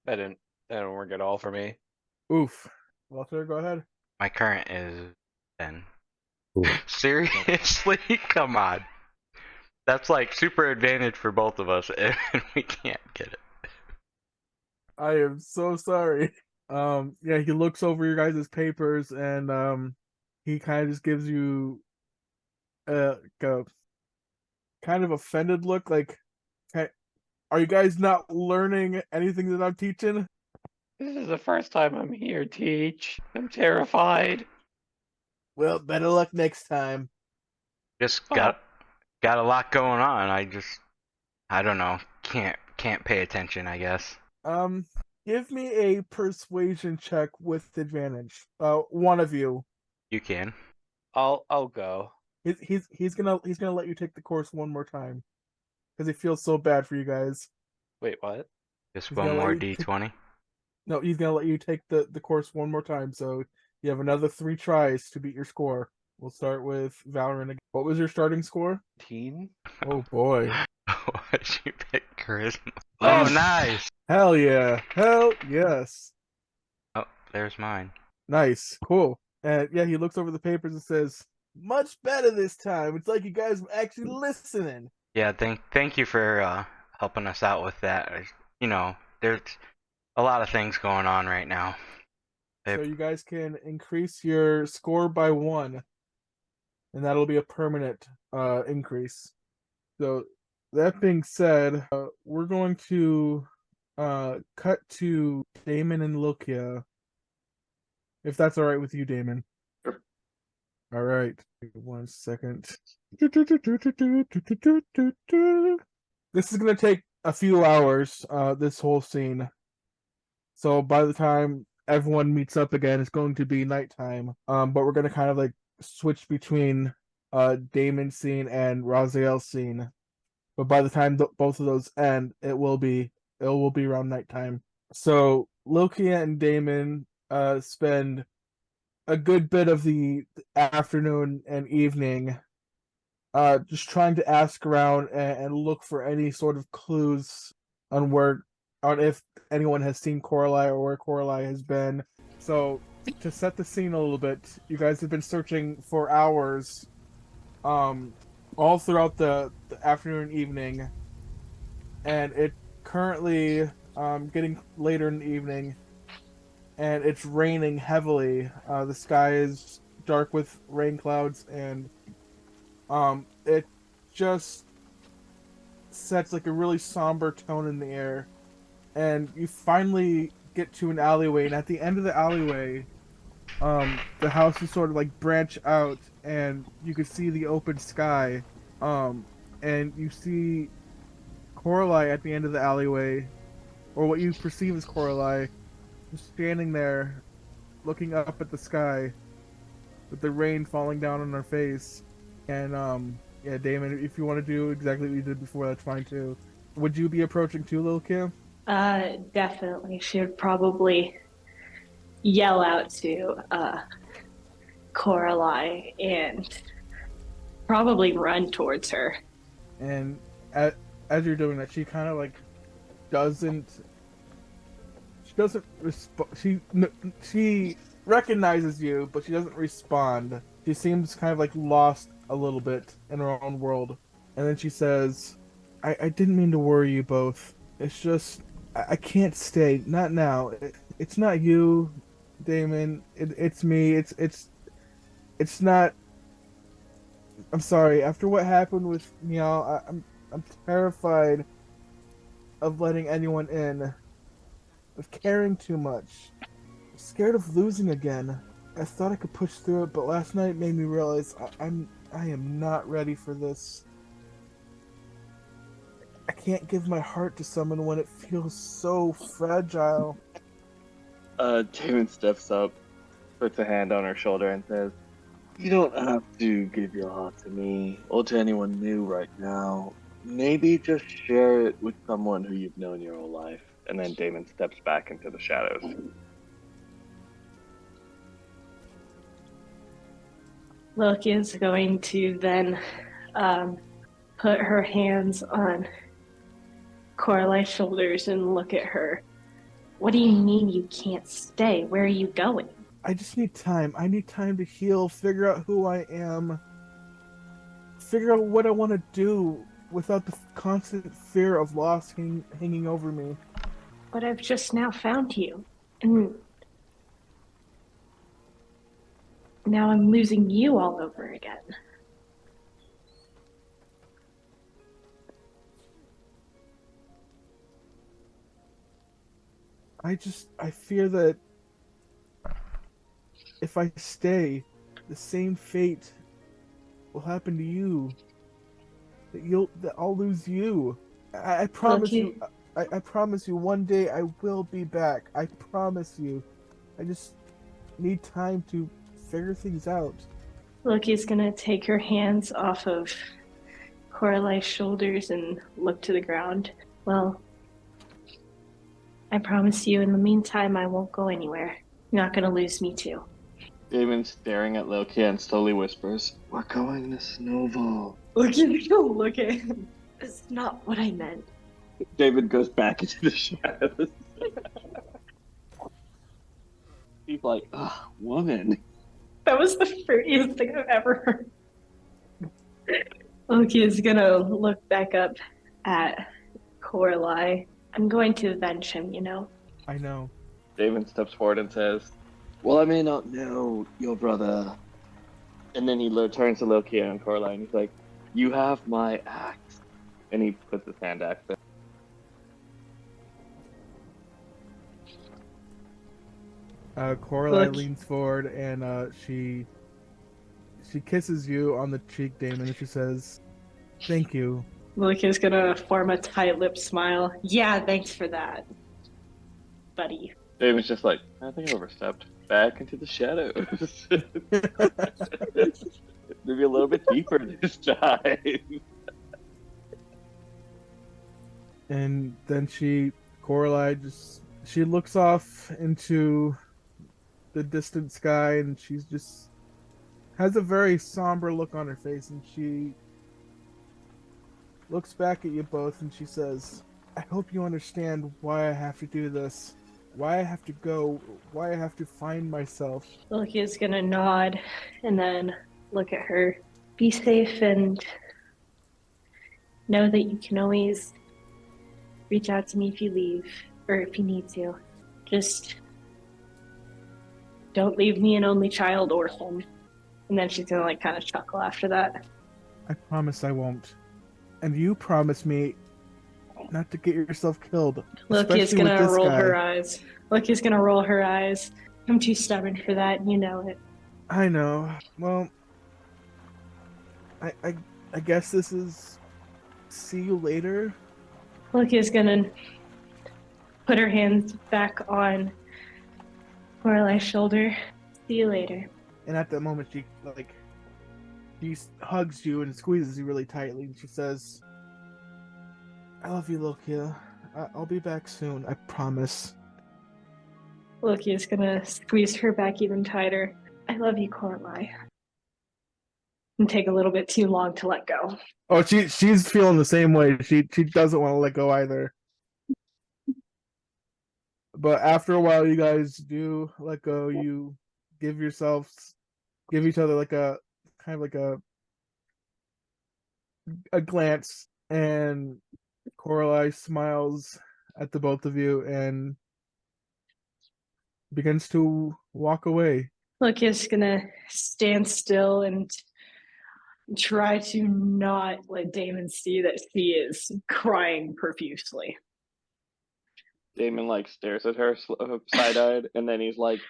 Speaker 2: That didn't work at all for me.
Speaker 1: Oof. Voltaire, go ahead.
Speaker 4: My current is 10.
Speaker 6: Ooh.
Speaker 4: Seriously? Come on. That's like super advantage for both of us, and we can't get it.
Speaker 1: I am so sorry. Yeah, he looks over your guys' papers, and he kind of just gives you a kind of offended look, like, are you guys not learning anything that I'm teaching?
Speaker 2: This is the first time I'm here, Teach. I'm terrified.
Speaker 1: Well, better luck next time.
Speaker 4: Just got a lot going on. I don't know. Can't pay attention, I guess.
Speaker 1: Give me a persuasion check with advantage. One of you.
Speaker 4: You can.
Speaker 2: I'll go.
Speaker 1: He's gonna let you take the course one more time because he feels so bad for you guys.
Speaker 2: Wait, what?
Speaker 4: Just
Speaker 1: He's
Speaker 4: one
Speaker 1: gonna let
Speaker 4: more
Speaker 1: you
Speaker 4: D20.
Speaker 1: No, he's gonna let you take the course one more time. So you have another 3 tries to beat your score. We'll start with Valorant again. What was your starting score?
Speaker 2: Teen?
Speaker 1: Oh boy.
Speaker 4: Why'd you pick charisma?
Speaker 1: Yes.
Speaker 4: Oh, nice.
Speaker 1: Hell yeah. Hell yes.
Speaker 4: Oh, there's mine.
Speaker 1: Nice. Cool. And yeah, he looks over the papers and says, "Much better this time. It's like you guys were actually listening."
Speaker 4: Yeah, thank you for helping us out with that. There's a lot of things going on right now.
Speaker 1: So you guys can increase your score by 1, and that'll be a permanent increase. So that being said, we're going to cut to Damon and Lokia, if that's all right with you, Damon.
Speaker 7: Sure.
Speaker 1: All right. 1 second. This is gonna take a few hours, this whole scene. So by the time everyone meets up again, it's going to be nighttime. But we're gonna kind of like switch between Damon's scene and Raziel's scene. But by the time both of those end, it will be around nighttime. So Lokia and Damon spend a good bit of the afternoon and evening just trying to ask around and look for any sort of clues on if anyone has seen Coralie or where Coralie has been. So to set the scene a little bit, you guys have been searching for hours, all throughout the afternoon and evening, and it currently getting later in the evening, and it's raining heavily. The sky is dark with rain clouds, and it just sets like a really somber tone in the air. And you finally get to an alleyway, and at the end of the alleyway, the houses sort of like branch out, and you can see the open sky. And you see Coralie at the end of the alleyway, or what you perceive as Coralie, just standing there, looking up at the sky, with the rain falling down on her face. And yeah, Damon, if you want to do exactly what you did before, that's fine too. Would you be approaching too, Lil Kim?
Speaker 8: Definitely. She would probably yell out to Coralie and probably run towards her.
Speaker 1: And as you're doing that, she kind of like doesn't respond. She recognizes you, but she doesn't respond. She seems kind of like lost a little bit in her own world. And then she says, I didn't mean to worry you both. It's just I can't stay. Not now. It's not you, Damon. It's me. It's not. I'm sorry. After what happened with Meow, I'm terrified of letting anyone in, of caring too much. I'm scared of losing again. I thought I could push through it, but last night made me realize I am not ready for this. I can't give my heart to someone when it feels so fragile.
Speaker 7: Damon steps up, puts a hand on her shoulder, and says, "You don't have to give your heart to me or to anyone new right now. Maybe just share it with someone who you've known your whole life." And then Damon steps back into the shadows.
Speaker 8: Loki is going to then put her hands on Corali's shoulders and look at her. What do you mean you can't stay? Where are you going?
Speaker 1: I just need time. I need time to heal, figure out who I am, figure out what I want to do without the constant fear of loss hanging over me.
Speaker 8: But I've just now found you. And now I'm losing you all over again.
Speaker 1: I fear that if I stay, the same fate will happen to you. That I'll lose you. I promise
Speaker 8: Loki.
Speaker 1: you. I promise you. One day I will be back. I promise you. I just need time to figure things out.
Speaker 8: Loki's gonna take her hands off of Corali's shoulders and look to the ground. Well, I promise you, in the meantime, I won't go anywhere. You're not gonna lose me too.
Speaker 7: Damon, staring at Loki, and slowly whispers, "We're going to Snowball."
Speaker 8: Loki, don't look at him. That's not what I meant.
Speaker 7: David goes back into the shadows. He's like, "Ugh, woman."
Speaker 8: That was the fruitiest thing I've ever heard. Loki is gonna look back up at Coralai. I'm going to avenge him, you know.
Speaker 1: I know.
Speaker 7: Damon steps forward and says, "Well, I may not know your brother." And then he turns to Loki and Coraline. He's like, "You have my axe." And he puts his hand axe there.
Speaker 1: Coraline
Speaker 8: Look.
Speaker 1: leans forward and she kisses you on the cheek, Damon, and she says, "Thank you."
Speaker 8: Loki is gonna form a tight lip smile. Yeah, thanks for that, buddy.
Speaker 7: Damon's just like, "I think I've overstepped." Back into the shadows. Maybe a little bit deeper this time.
Speaker 1: And then Coraline she looks off into the distant sky, and she's just has a very somber look on her face, and she looks back at you both and she says, "I hope you understand why I have to do this, why I have to go, why I have to find myself."
Speaker 8: Loki is gonna nod and then look at her. Be safe and know that you can always reach out to me if you leave or if you need to. Just don't leave me an only child orphan. And then she's gonna like kind of chuckle after that.
Speaker 1: I promise I won't. And you promise me not to get yourself killed.
Speaker 8: Loki is
Speaker 1: especially with
Speaker 8: gonna
Speaker 1: this
Speaker 8: roll
Speaker 1: guy.
Speaker 8: her eyes. Loki's gonna roll her eyes. I'm too stubborn for that, and you know it.
Speaker 1: I know. Well, I guess this is see you later.
Speaker 8: Loki is gonna put her hands back on Lorelai's shoulder. See you later.
Speaker 1: And at that moment, she hugs you and squeezes you really tightly, and she says, "I love you, Lokia. I'll be back soon. I promise."
Speaker 8: Loki is gonna squeeze her back even tighter. I love you, Corlai. And take a little bit too long to let go.
Speaker 1: Oh, she's feeling the same way. She doesn't want to let go either. But after a while, you guys do let go. You give each other like a kind of like a glance, And Coralie smiles at the both of you and begins to walk away.
Speaker 8: Lucas gonna stand still and try to not let Damon see that she is crying profusely.
Speaker 7: Damon like stares at her side-eyed, and then he's like,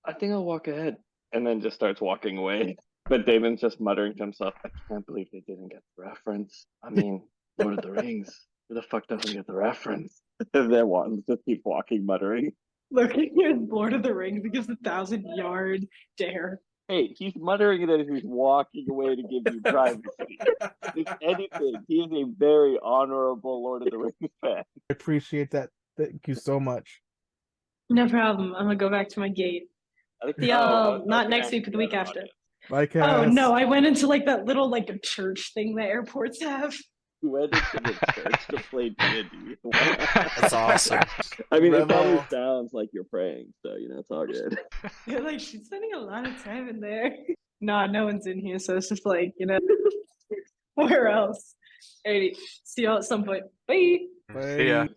Speaker 7: "I think I'll walk ahead," and then just starts walking away. But Damon's just muttering to himself, "I can't believe they didn't get the reference. I mean, Lord of the Rings. Who the fuck doesn't get the reference?" And then Juan just keeps walking, muttering.
Speaker 8: Look at your Lord of the Rings. He gives 1,000-yard dare.
Speaker 7: Hey, he's muttering it as he's walking away to give you privacy. If anything, he is a very honorable Lord of the Rings fan.
Speaker 1: I appreciate that. Thank you so much.
Speaker 8: No problem. I'm gonna go back to my gate. Not next week, but the week after.
Speaker 1: Bye, Cass.
Speaker 8: Oh no, I went into like that little like a church thing that airports have.
Speaker 7: You went into the church to play D&D.
Speaker 5: That's awesome.
Speaker 7: I mean, it probably
Speaker 1: Rebel.
Speaker 7: sounds like you're praying, so it's all good.
Speaker 8: You're like, she's spending a lot of time in there. Nah, no one's in here, so it's just like, where else? Alrighty, see y'all at some point. Bye.
Speaker 4: See ya.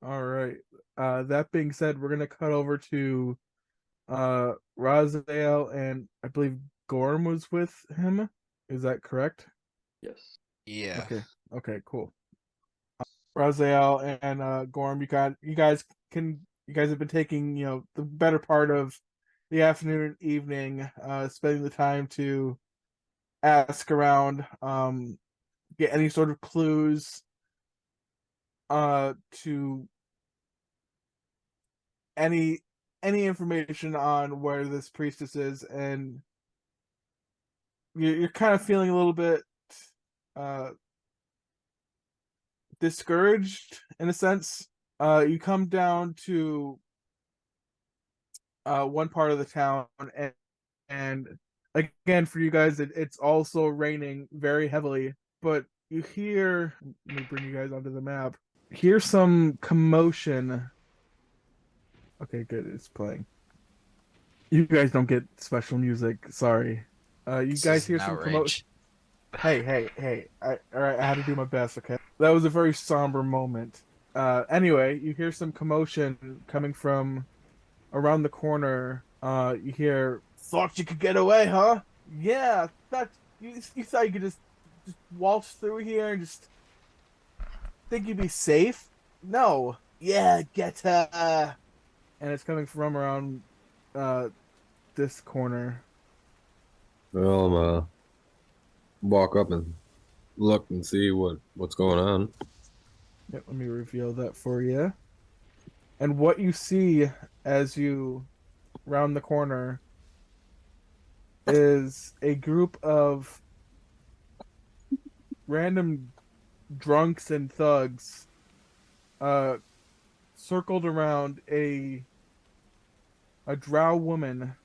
Speaker 1: All right. That being said, we're gonna cut over to Raziel, and I believe Gorm was with him. Is that correct?
Speaker 7: Yes.
Speaker 5: Yeah.
Speaker 1: Okay, cool. Raziel and Gorm, you guys have been taking, the better part of the afternoon and evening, spending the time to ask around, get any sort of clues, to any information on where this priestess is, and you're kind of feeling a little bit discouraged in a sense. You come down to one part of the town, and again, for you guys, it's also raining very heavily, but you hear, let me bring you guys onto the map, hear some commotion. Okay, good, it's playing. You guys don't get special music, sorry. You
Speaker 5: This
Speaker 1: guys
Speaker 5: is
Speaker 1: hear
Speaker 5: an
Speaker 1: some
Speaker 5: outrage.
Speaker 1: commotion. Hey, all right, I had to do my best, okay? That was a very somber moment. Anyway, you hear some commotion coming from around the corner. You hear, "Thought you could get away, huh? Yeah, you thought you could just waltz through here and just think you'd be safe? No. Yeah, get her." And it's coming from around this corner.
Speaker 6: Well, I'm walk up and look and see what's going on.
Speaker 1: Yep, let me reveal that for you. And what you see as you round the corner is a group of random drunks and thugs circled around a drow woman,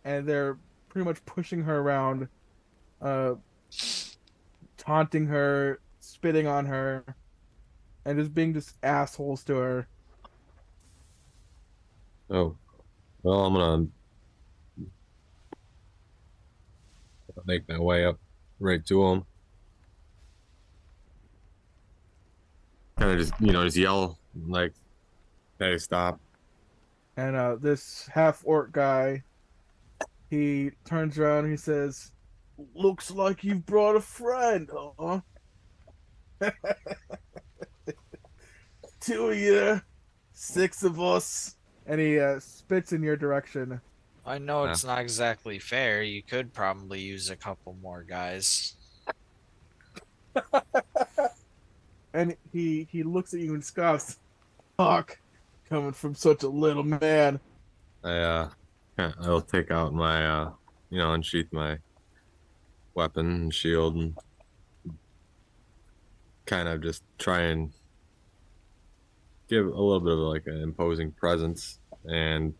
Speaker 1: and they're pretty much pushing her around, taunting her, spitting on her, and just being just assholes to her.
Speaker 6: Oh, well, I'm gonna make my way up right to him. Kind of just yell like, "Hey, stop!"
Speaker 1: And this half orc guy, he turns around and he says, "Looks like you've brought a friend, huh? Two of you, 6 of us." And he spits in your direction.
Speaker 5: I know it's not exactly fair. You could probably use a couple more guys.
Speaker 1: And he looks at you and scoffs. Fuck, coming from such a little man.
Speaker 6: I'll take out my unsheath my weapon and shield and kind of just try and give a little bit of like an imposing presence and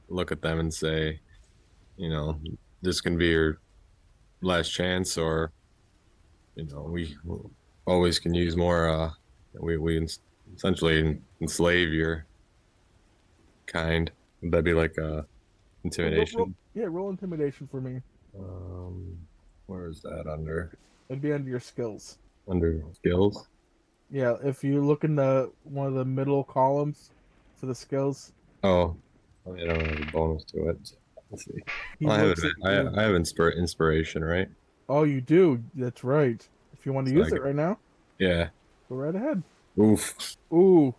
Speaker 6: look at them and say, this can be your last chance, or we always can use more. We essentially enslave your kind. Would that be like intimidation?
Speaker 1: Roll intimidation for me.
Speaker 6: Where is that under?
Speaker 1: It'd be under your skills.
Speaker 6: Under skills?
Speaker 1: Yeah, if you look in the one of the middle columns for the skills,
Speaker 6: Oh, I don't have a bonus to it. Let's see.
Speaker 1: he
Speaker 6: Well, I have
Speaker 1: looks at you.
Speaker 6: I have inspiration, right?
Speaker 1: Oh, you do. That's right. If you want to
Speaker 6: So
Speaker 1: use it right now,
Speaker 6: Yeah.
Speaker 1: go right ahead.
Speaker 6: Oof.
Speaker 1: Ooh,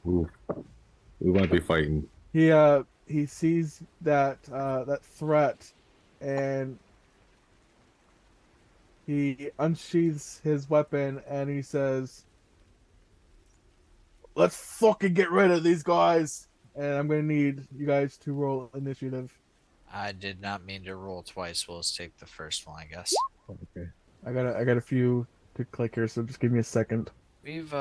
Speaker 6: Oof. We might be fighting.
Speaker 1: he sees that that threat, and he unsheathes his weapon and he says, "Let's fucking get rid of these guys." And I'm gonna need you guys to roll initiative.
Speaker 5: I did not mean to roll twice. We'll just take the first one, I guess.
Speaker 6: Okay.
Speaker 1: I got a few to click here, so just give me a second.
Speaker 5: We've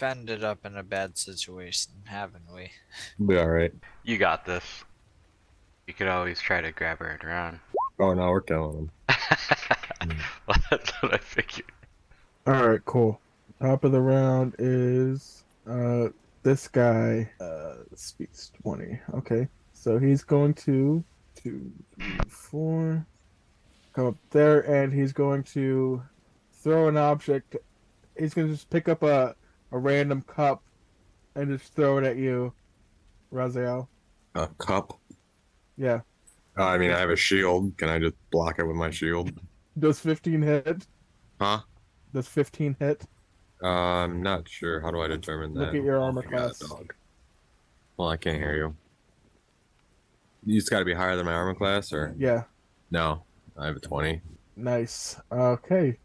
Speaker 5: ended up in a bad situation, haven't we?
Speaker 6: We'll be all right.
Speaker 4: You got this. You could always try to grab her and run.
Speaker 6: Oh, no, we're killing them.
Speaker 4: Well, that's what I figured.
Speaker 1: All right, cool. Top of the round is this guy. Speeds 20. Okay, so he's going to 2, 3, 4 come up there, and he's going to throw an object. He's going to just pick up a random cup and just throw it at you, Raziel.
Speaker 6: A cup?
Speaker 1: Yeah.
Speaker 6: I mean, I have a shield. Can I just block it with my shield?
Speaker 1: Does 15 hit?
Speaker 6: Huh?
Speaker 1: Does 15 hit?
Speaker 6: I'm not sure. How do I determine that?
Speaker 1: Look at your armor
Speaker 6: my God,
Speaker 1: class.
Speaker 6: dog. Well, I can't hear you. You just got to be higher than my armor class, or
Speaker 1: Yeah.
Speaker 6: no? I have a 20.
Speaker 1: Nice. Okay.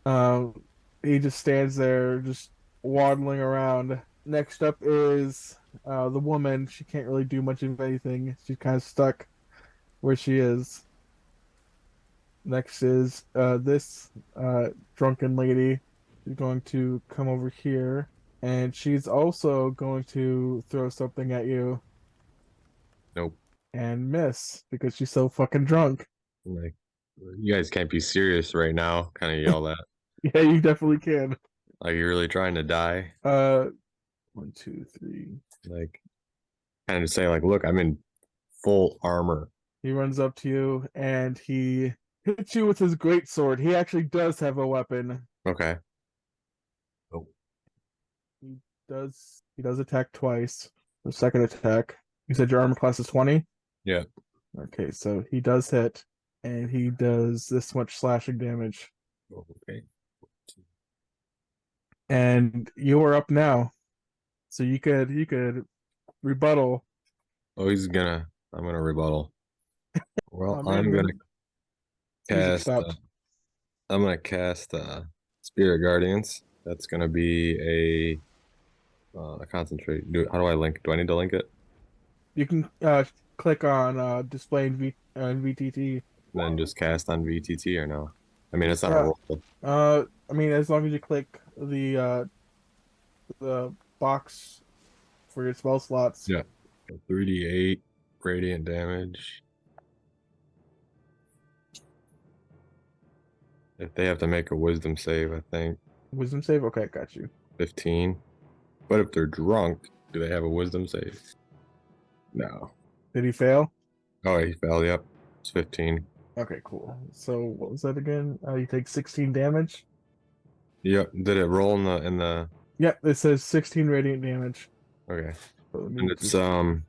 Speaker 1: He just stands there, just waddling around. Next up is the woman. She can't really do much of anything. She's kind of stuck where she is. Next is this drunken lady. She's going to come over here, and she's also going to throw something at you.
Speaker 6: Nope.
Speaker 1: And miss because she's so fucking drunk.
Speaker 6: Like, you guys can't be serious right now. Kind of yell that.
Speaker 1: Yeah, you definitely can.
Speaker 6: Like, you're really trying to die.
Speaker 1: 1, 2, 3.
Speaker 6: Like, kind of say, like, look, I'm in full armor.
Speaker 1: He runs up to you and he hits you with his great sword. He actually does have a weapon.
Speaker 6: Okay. Oh.
Speaker 1: He does attack twice. The second attack. You said your armor class is 20?
Speaker 6: Yeah.
Speaker 1: Okay, so he does hit, and he does this much slashing damage.
Speaker 6: Okay.
Speaker 1: And you are up now. So you could rebuttal.
Speaker 6: Oh, I'm gonna rebuttal. Well,
Speaker 1: Oh, man,
Speaker 6: I'm gonna
Speaker 1: music
Speaker 6: cast.
Speaker 1: stopped.
Speaker 6: I'm gonna cast Spirit Guardians. That's gonna be a concentrate. How do I link? Do I need to link it?
Speaker 1: You can click on display in VTT.
Speaker 6: And then just cast on VTT or no? I mean, it's not
Speaker 1: Yeah.
Speaker 6: a roll.
Speaker 1: I mean, as long as you click the box for your spell slots.
Speaker 6: Yeah. 3d8 radiant damage. If they have to make a wisdom save, I think
Speaker 1: Wisdom save? Okay, got you.
Speaker 6: 15. But if they're drunk, do they have a wisdom save? No.
Speaker 1: Did he fail?
Speaker 6: Oh, he fell. Yep. It's 15.
Speaker 1: Okay, cool. So what was that again? You take 16 damage?
Speaker 6: Yep. Did it roll in the
Speaker 1: Yep, it says 16 radiant damage.
Speaker 6: Okay.
Speaker 1: So let me
Speaker 6: And it's
Speaker 1: just-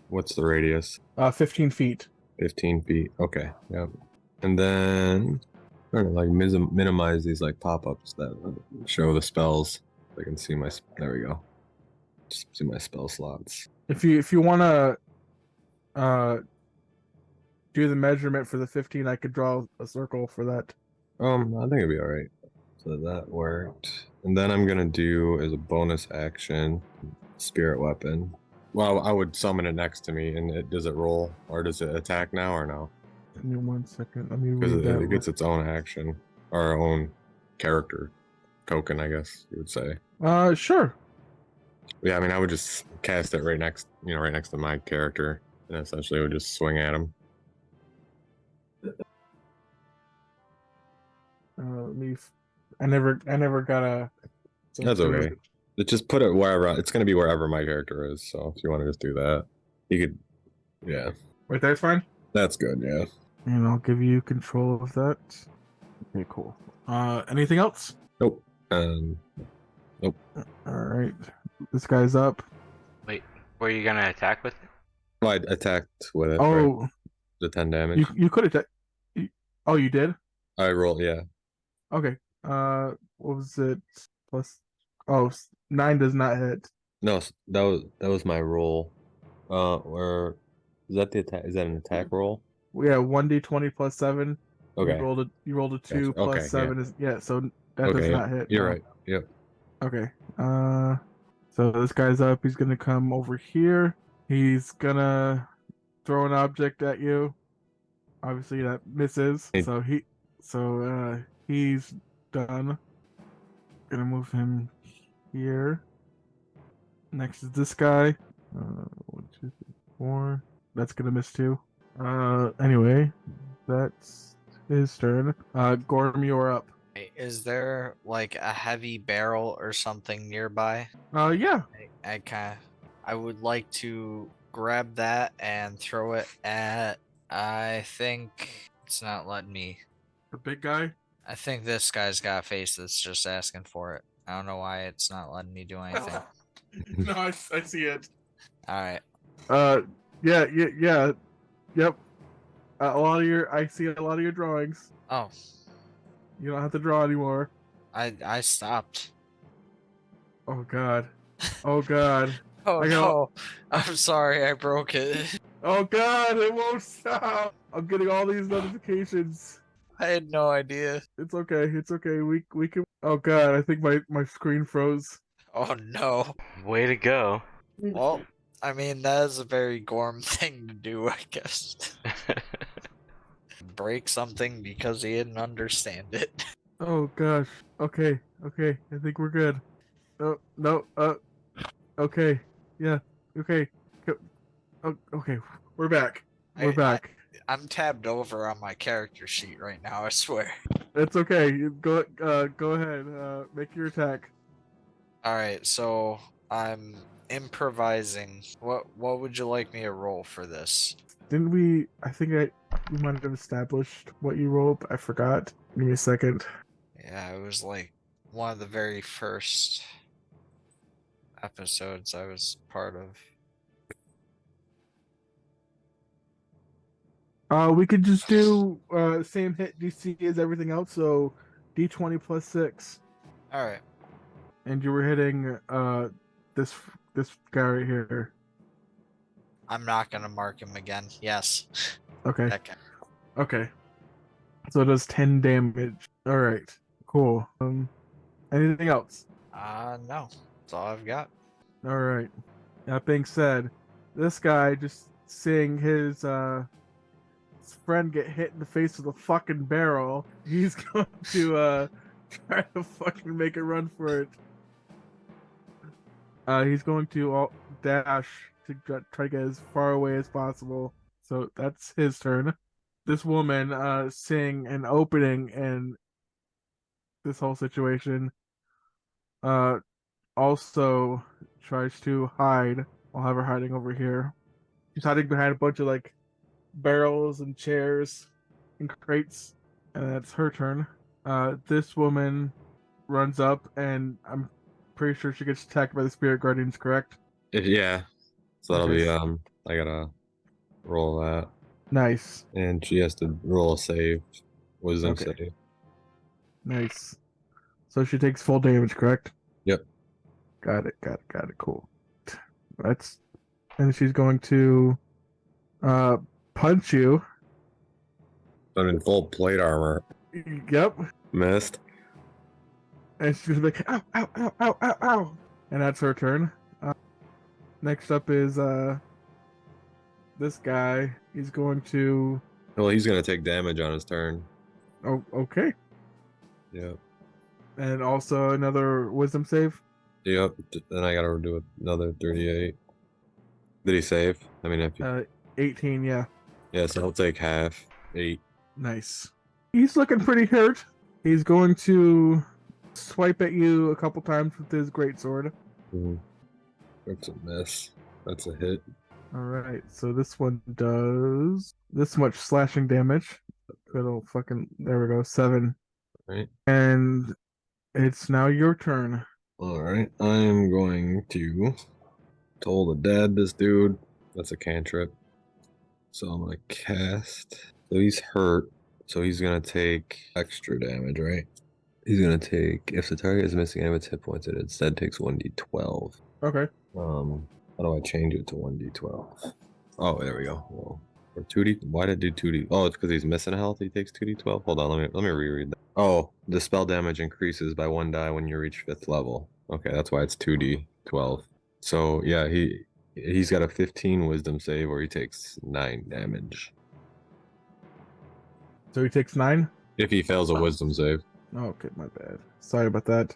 Speaker 6: what's the radius?
Speaker 1: 15 feet.
Speaker 6: 15 feet. Okay. Yep. And then I'm trying to like minimize these like pop-ups that show the spells. I can see my there we go. Just see my spell slots.
Speaker 1: If you want to do the measurement for the 15, I could draw a circle for that.
Speaker 6: I think it'd be all right. So that worked. And then I'm gonna do as a bonus action, spirit weapon. Well, I would summon it next to me, and does it roll or does it attack now or no?
Speaker 1: Give me 1 second. Let me
Speaker 6: Because
Speaker 1: read that.
Speaker 6: it gets its own action or own character token, I guess you would say.
Speaker 1: Sure.
Speaker 6: Yeah, I mean, I would just cast it right next to my character, and essentially would just swing at him.
Speaker 1: I never got a.
Speaker 6: That's okay. Just put it wherever. It's gonna be wherever my character is. So if you want to just do that, you could. Yeah,
Speaker 1: Right there's fine.
Speaker 6: that's good. Yeah.
Speaker 1: And I'll give you control of that. Okay, cool. Anything else?
Speaker 6: Nope.
Speaker 1: All right. This guy's up.
Speaker 4: Wait, were you gonna attack with it?
Speaker 6: Well, I attacked with it. Right?
Speaker 1: Oh,
Speaker 6: The 10 damage.
Speaker 1: you could attack. Oh, you did?
Speaker 6: I rolled, yeah.
Speaker 1: Okay. What was it? Plus. Oh, 9 does not hit.
Speaker 6: No, that was my roll. Or is that the attack? Is that an attack roll?
Speaker 1: Yeah, 1d20 plus 7.
Speaker 6: Okay.
Speaker 1: You rolled a 2
Speaker 6: Gotcha.
Speaker 1: plus
Speaker 6: Okay,
Speaker 1: 7 is so that does
Speaker 6: Okay,
Speaker 1: not hit.
Speaker 6: you're
Speaker 1: no.
Speaker 6: right. Yep.
Speaker 1: Okay. So this guy's up. He's gonna come over here. He's gonna throw an object at you. Obviously that misses.
Speaker 6: Hey.
Speaker 1: So he's done. Gonna move him here. Next is this guy. 1, 2, 3, 4. That's gonna miss too. Anyway, that's his turn. Gorm, you're up.
Speaker 5: Is there like a heavy barrel or something nearby?
Speaker 1: Yeah.
Speaker 5: I would like to grab that and throw it at. I think it's not letting me.
Speaker 1: The big guy.
Speaker 5: I think this guy's got a face that's just asking for it. I don't know why it's not letting me do anything.
Speaker 1: No, I see it.
Speaker 5: All right.
Speaker 1: Yeah. Yep. I see a lot of your drawings.
Speaker 5: Oh,
Speaker 1: You don't have to draw anymore.
Speaker 5: I stopped.
Speaker 1: Oh God. Oh God.
Speaker 5: Oh
Speaker 1: I got-
Speaker 5: no! I'm sorry, I broke it.
Speaker 1: Oh God, it won't stop. I'm getting all these notifications.
Speaker 5: I had no idea.
Speaker 1: It's okay. It's okay. We can. Oh God, I think my screen froze.
Speaker 5: Oh no.
Speaker 4: Way to go.
Speaker 5: Well, I mean that is a very Gorm thing to do, I guess. Break something because he didn't understand it.
Speaker 1: Oh gosh. Okay. I think we're good. Oh no. Okay. Yeah. Okay. Oh, okay. We're back. We're back.
Speaker 5: I'm tabbed over on my character sheet right now, I swear.
Speaker 1: It's okay. Go ahead. Make your attack.
Speaker 5: Alright, so I'm improvising. What would you like me to roll for this?
Speaker 1: Didn't we? We might have established what you rolled, but I forgot. Give me a second.
Speaker 5: Yeah, it was like one of the very first episodes I was part of.
Speaker 1: We could just do same hit DC as everything else, so D20 plus 6.
Speaker 5: Alright.
Speaker 1: And you were hitting this guy right here.
Speaker 5: I'm not gonna mark him again. Yes.
Speaker 1: Okay.
Speaker 5: That guy.
Speaker 1: Okay. So it does 10 damage. Alright. Cool. Anything else?
Speaker 5: No. That's all I've got.
Speaker 1: Alright. That being said, this guy just seeing his friend get hit in the face with a fucking barrel, he's going to try to fucking make a run for it. He's going to dash to try to get as far away as possible. So that's his turn. This woman, seeing an opening in this whole situation, also tries to hide. I'll have her hiding over here. She's hiding behind a bunch of like barrels and chairs and crates, and that's her turn. This woman runs up, and I'm pretty sure she gets attacked by the spirit guardians, correct?
Speaker 6: Yeah. So that'll
Speaker 1: Okay.
Speaker 6: be I gotta roll that.
Speaker 1: Nice.
Speaker 6: And she has to roll a save. Wisdom
Speaker 1: Okay.
Speaker 6: save.
Speaker 1: Nice. So she takes full damage, correct?
Speaker 6: Yep.
Speaker 1: Got it. Cool. And she's going to punch you.
Speaker 6: I'm in full plate armor.
Speaker 1: Yep.
Speaker 6: Missed.
Speaker 1: And she's gonna be like, ow, ow, ow, ow, ow, ow. And that's her turn. Next up is this guy. He's going to.
Speaker 6: Well, he's gonna take damage on his turn.
Speaker 1: Oh, okay.
Speaker 6: Yep.
Speaker 1: And also another wisdom save.
Speaker 6: Yep. Then I gotta do another 38. Did he save? I mean, if
Speaker 1: 18, yeah.
Speaker 6: yeah, so he'll take half. 8.
Speaker 1: Nice. He's looking pretty hurt. He's going to swipe at you a couple times with his greatsword.
Speaker 6: That's a miss. That's a hit.
Speaker 1: All right, so this one does this much slashing damage. It'll fucking there we go, 7.
Speaker 6: Right.
Speaker 1: And it's now your turn.
Speaker 6: All right. I'm going to toll the dead this dude. That's a cantrip. So I'm gonna cast. So he's hurt. So he's gonna take extra damage, right? He's gonna take if the target is missing any of its hit points, it instead takes 1d12.
Speaker 1: Okay.
Speaker 6: How do I change it to 1d12? Oh, there we go. Well, or 2d. Why did it do 2d? Oh, it's because he's missing health. He takes 2d12. Hold on, let me reread that. Oh, the spell damage increases by 1 die when you reach 5th level. Okay, that's why it's 2d12. So yeah, he's got a 15 wisdom save where he takes 9 damage.
Speaker 1: So he takes 9?
Speaker 6: If he fails a wisdom save.
Speaker 1: Oh, okay, my bad. Sorry about that.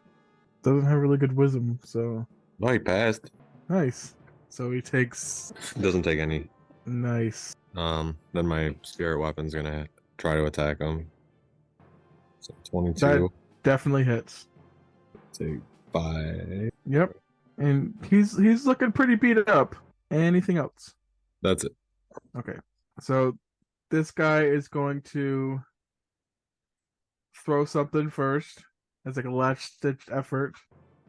Speaker 1: Doesn't have really good wisdom, so
Speaker 6: No, he passed.
Speaker 1: nice. So he takes
Speaker 6: Doesn't take any.
Speaker 1: nice.
Speaker 6: Then my spirit weapon's gonna try to attack him. So 22.
Speaker 1: That definitely hits.
Speaker 6: Take 5.
Speaker 1: Yep. And he's looking pretty beat up. Anything else?
Speaker 6: That's it.
Speaker 1: Okay. So this guy is going to throw something first as like a last ditch effort.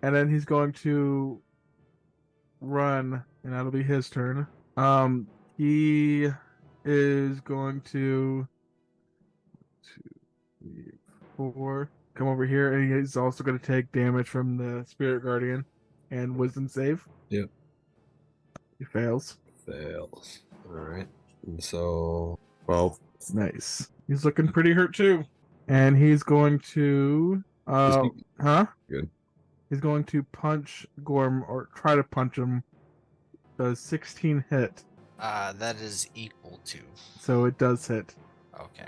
Speaker 1: And then he's going to run, and that'll be his turn. He is going to 2, 3, 4 come over here, and he's also going to take damage from the Spirit Guardian and Wisdom save.
Speaker 6: Yep.
Speaker 1: He fails.
Speaker 6: Fails. Alright. And so 12.
Speaker 1: Nice. He's looking pretty hurt too. And he's going to huh?
Speaker 6: Good.
Speaker 1: He's going to punch Gorm, or try to punch him. Does 16 hit?
Speaker 5: That is equal to.
Speaker 1: So it does hit.
Speaker 5: Okay.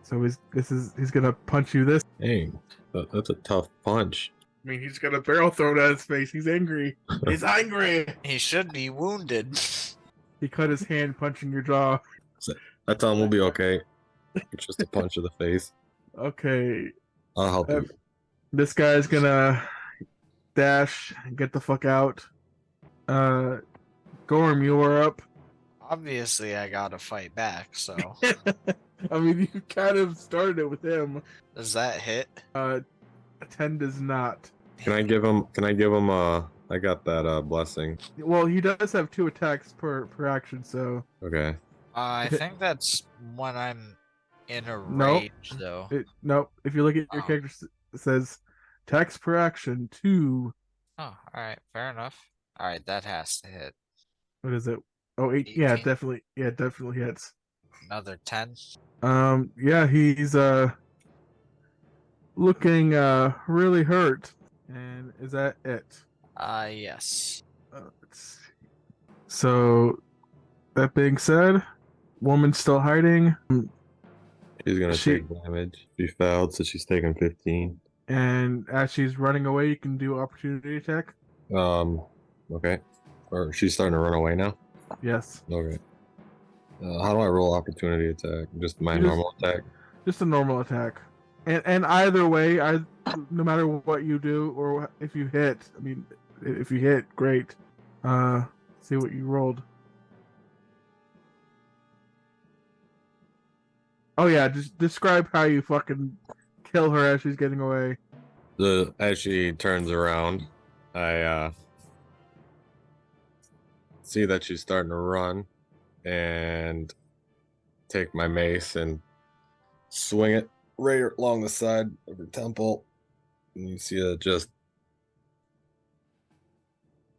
Speaker 1: So he's gonna punch you this.
Speaker 6: Dang. That's a tough punch.
Speaker 1: I mean, he's got a barrel thrown at his face. He's angry. He's angry.
Speaker 5: He should be wounded.
Speaker 1: He cut his hand punching your jaw.
Speaker 6: I tell him we'll be okay. It's just a punch to the face.
Speaker 1: Okay.
Speaker 6: I'll help you.
Speaker 1: This guy's gonna dash and get the fuck out. Gorm, you are up.
Speaker 5: Obviously, I gotta fight back, so.
Speaker 1: I mean, you kind of started it with him.
Speaker 5: Does that hit?
Speaker 1: A 10 does not.
Speaker 6: Can I give him I got that blessing.
Speaker 1: Well, he does have 2 attacks per action, so
Speaker 6: Okay.
Speaker 5: I think that's when I'm in a
Speaker 1: Nope.
Speaker 5: rage, though.
Speaker 1: nope. If you look at your
Speaker 5: Oh.
Speaker 1: character, it says attacks per action 2.
Speaker 5: Oh, alright, fair enough. Alright, that has to hit.
Speaker 1: What is it? Oh, 8. Yeah,
Speaker 5: 18.
Speaker 1: definitely. Yeah, definitely hits.
Speaker 5: Another 10.
Speaker 1: Yeah, he's looking really hurt. And is that it?
Speaker 5: Yes.
Speaker 1: Let's see. So that being said, woman's still hiding,
Speaker 6: She's gonna
Speaker 1: She-
Speaker 6: take damage. She failed, so she's taking 15.
Speaker 1: and as she's running away, you can do opportunity attack.
Speaker 6: Okay. Or she's starting to run away now?
Speaker 1: Yes,
Speaker 6: Okay. How do I roll opportunity attack? Just my
Speaker 1: You just-
Speaker 6: normal attack?
Speaker 1: just a normal attack. And either way, no matter what you do or if you hit, I mean, if you hit, great. See what you rolled. Oh yeah, just describe how you fucking kill her as she's getting away.
Speaker 6: As she turns around, I see that she's starting to run and take my mace and swing it right along the side of her temple. And you see it just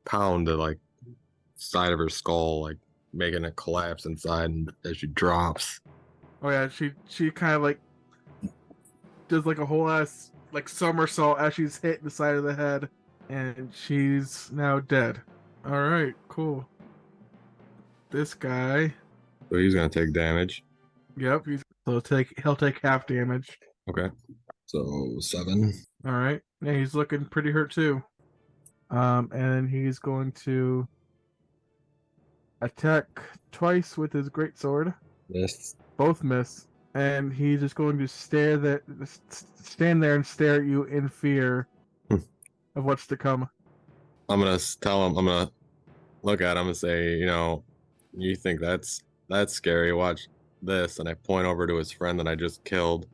Speaker 6: pound the like side of her skull, like making it collapse inside and as she drops.
Speaker 1: Oh yeah, she kind of like does like a whole ass like somersault as she's hit the side of the head, and she's now dead. All right, cool. This guy,
Speaker 6: So he's gonna take damage.
Speaker 1: yep, he'll take half damage.
Speaker 6: Okay. So 7.
Speaker 1: All right, yeah, he's looking pretty hurt too. And he's going to attack twice with his greatsword.
Speaker 6: Missed.
Speaker 1: Both miss, and he's just going to stand there and stare at you in fear of what's to come.
Speaker 6: I'm gonna tell him. I'm gonna look at him and say, You think that's scary? Watch this, and I point over to his friend that I just killed,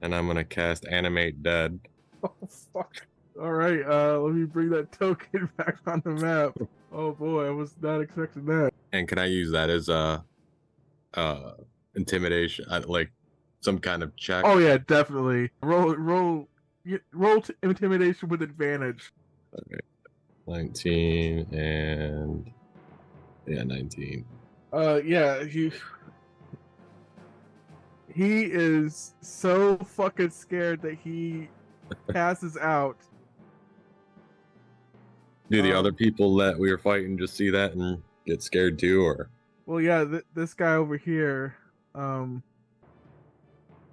Speaker 6: and I'm gonna cast Animate Dead.
Speaker 1: Oh fuck! All right, let me bring that token back on the map. Oh boy, I was not expecting that.
Speaker 6: And can I use that as intimidation, like some kind of check?
Speaker 1: Oh yeah, definitely. Roll intimidation with advantage.
Speaker 6: Okay. 19 and 19.
Speaker 1: Yeah, he is so fucking scared that he passes out.
Speaker 6: Do the
Speaker 1: Um,
Speaker 6: other people that we were fighting just see that and get scared too, or?
Speaker 1: Well, yeah, this guy over here,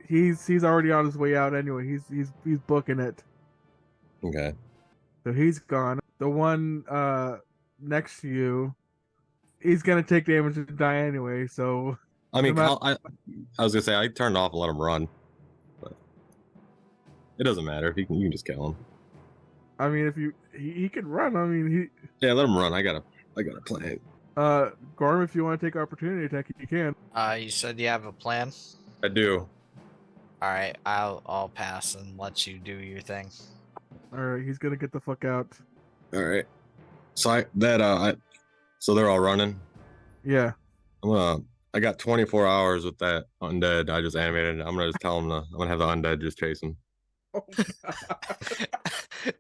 Speaker 1: he's already on his way out anyway. He's booking it,
Speaker 6: Okay.
Speaker 1: so he's gone. The one next to you, he's gonna take damage and die anyway. So
Speaker 6: I mean,
Speaker 1: no
Speaker 6: I was gonna say I turned off and let him run, but it doesn't matter. If you can just kill him.
Speaker 1: I mean, if he can run. I mean,
Speaker 6: Yeah, let him run. I got a plan.
Speaker 1: Gorm, if you want to take opportunity attack, you can.
Speaker 5: You said you have a plan.
Speaker 6: I do.
Speaker 5: All right, I'll pass and let you do your thing.
Speaker 1: All right, he's gonna get the fuck out.
Speaker 6: All right. So so they're all running.
Speaker 1: Yeah.
Speaker 6: I got 24 hours with that undead. I just animated. I'm gonna just tell him I'm gonna have the undead just chase him.
Speaker 1: Oh,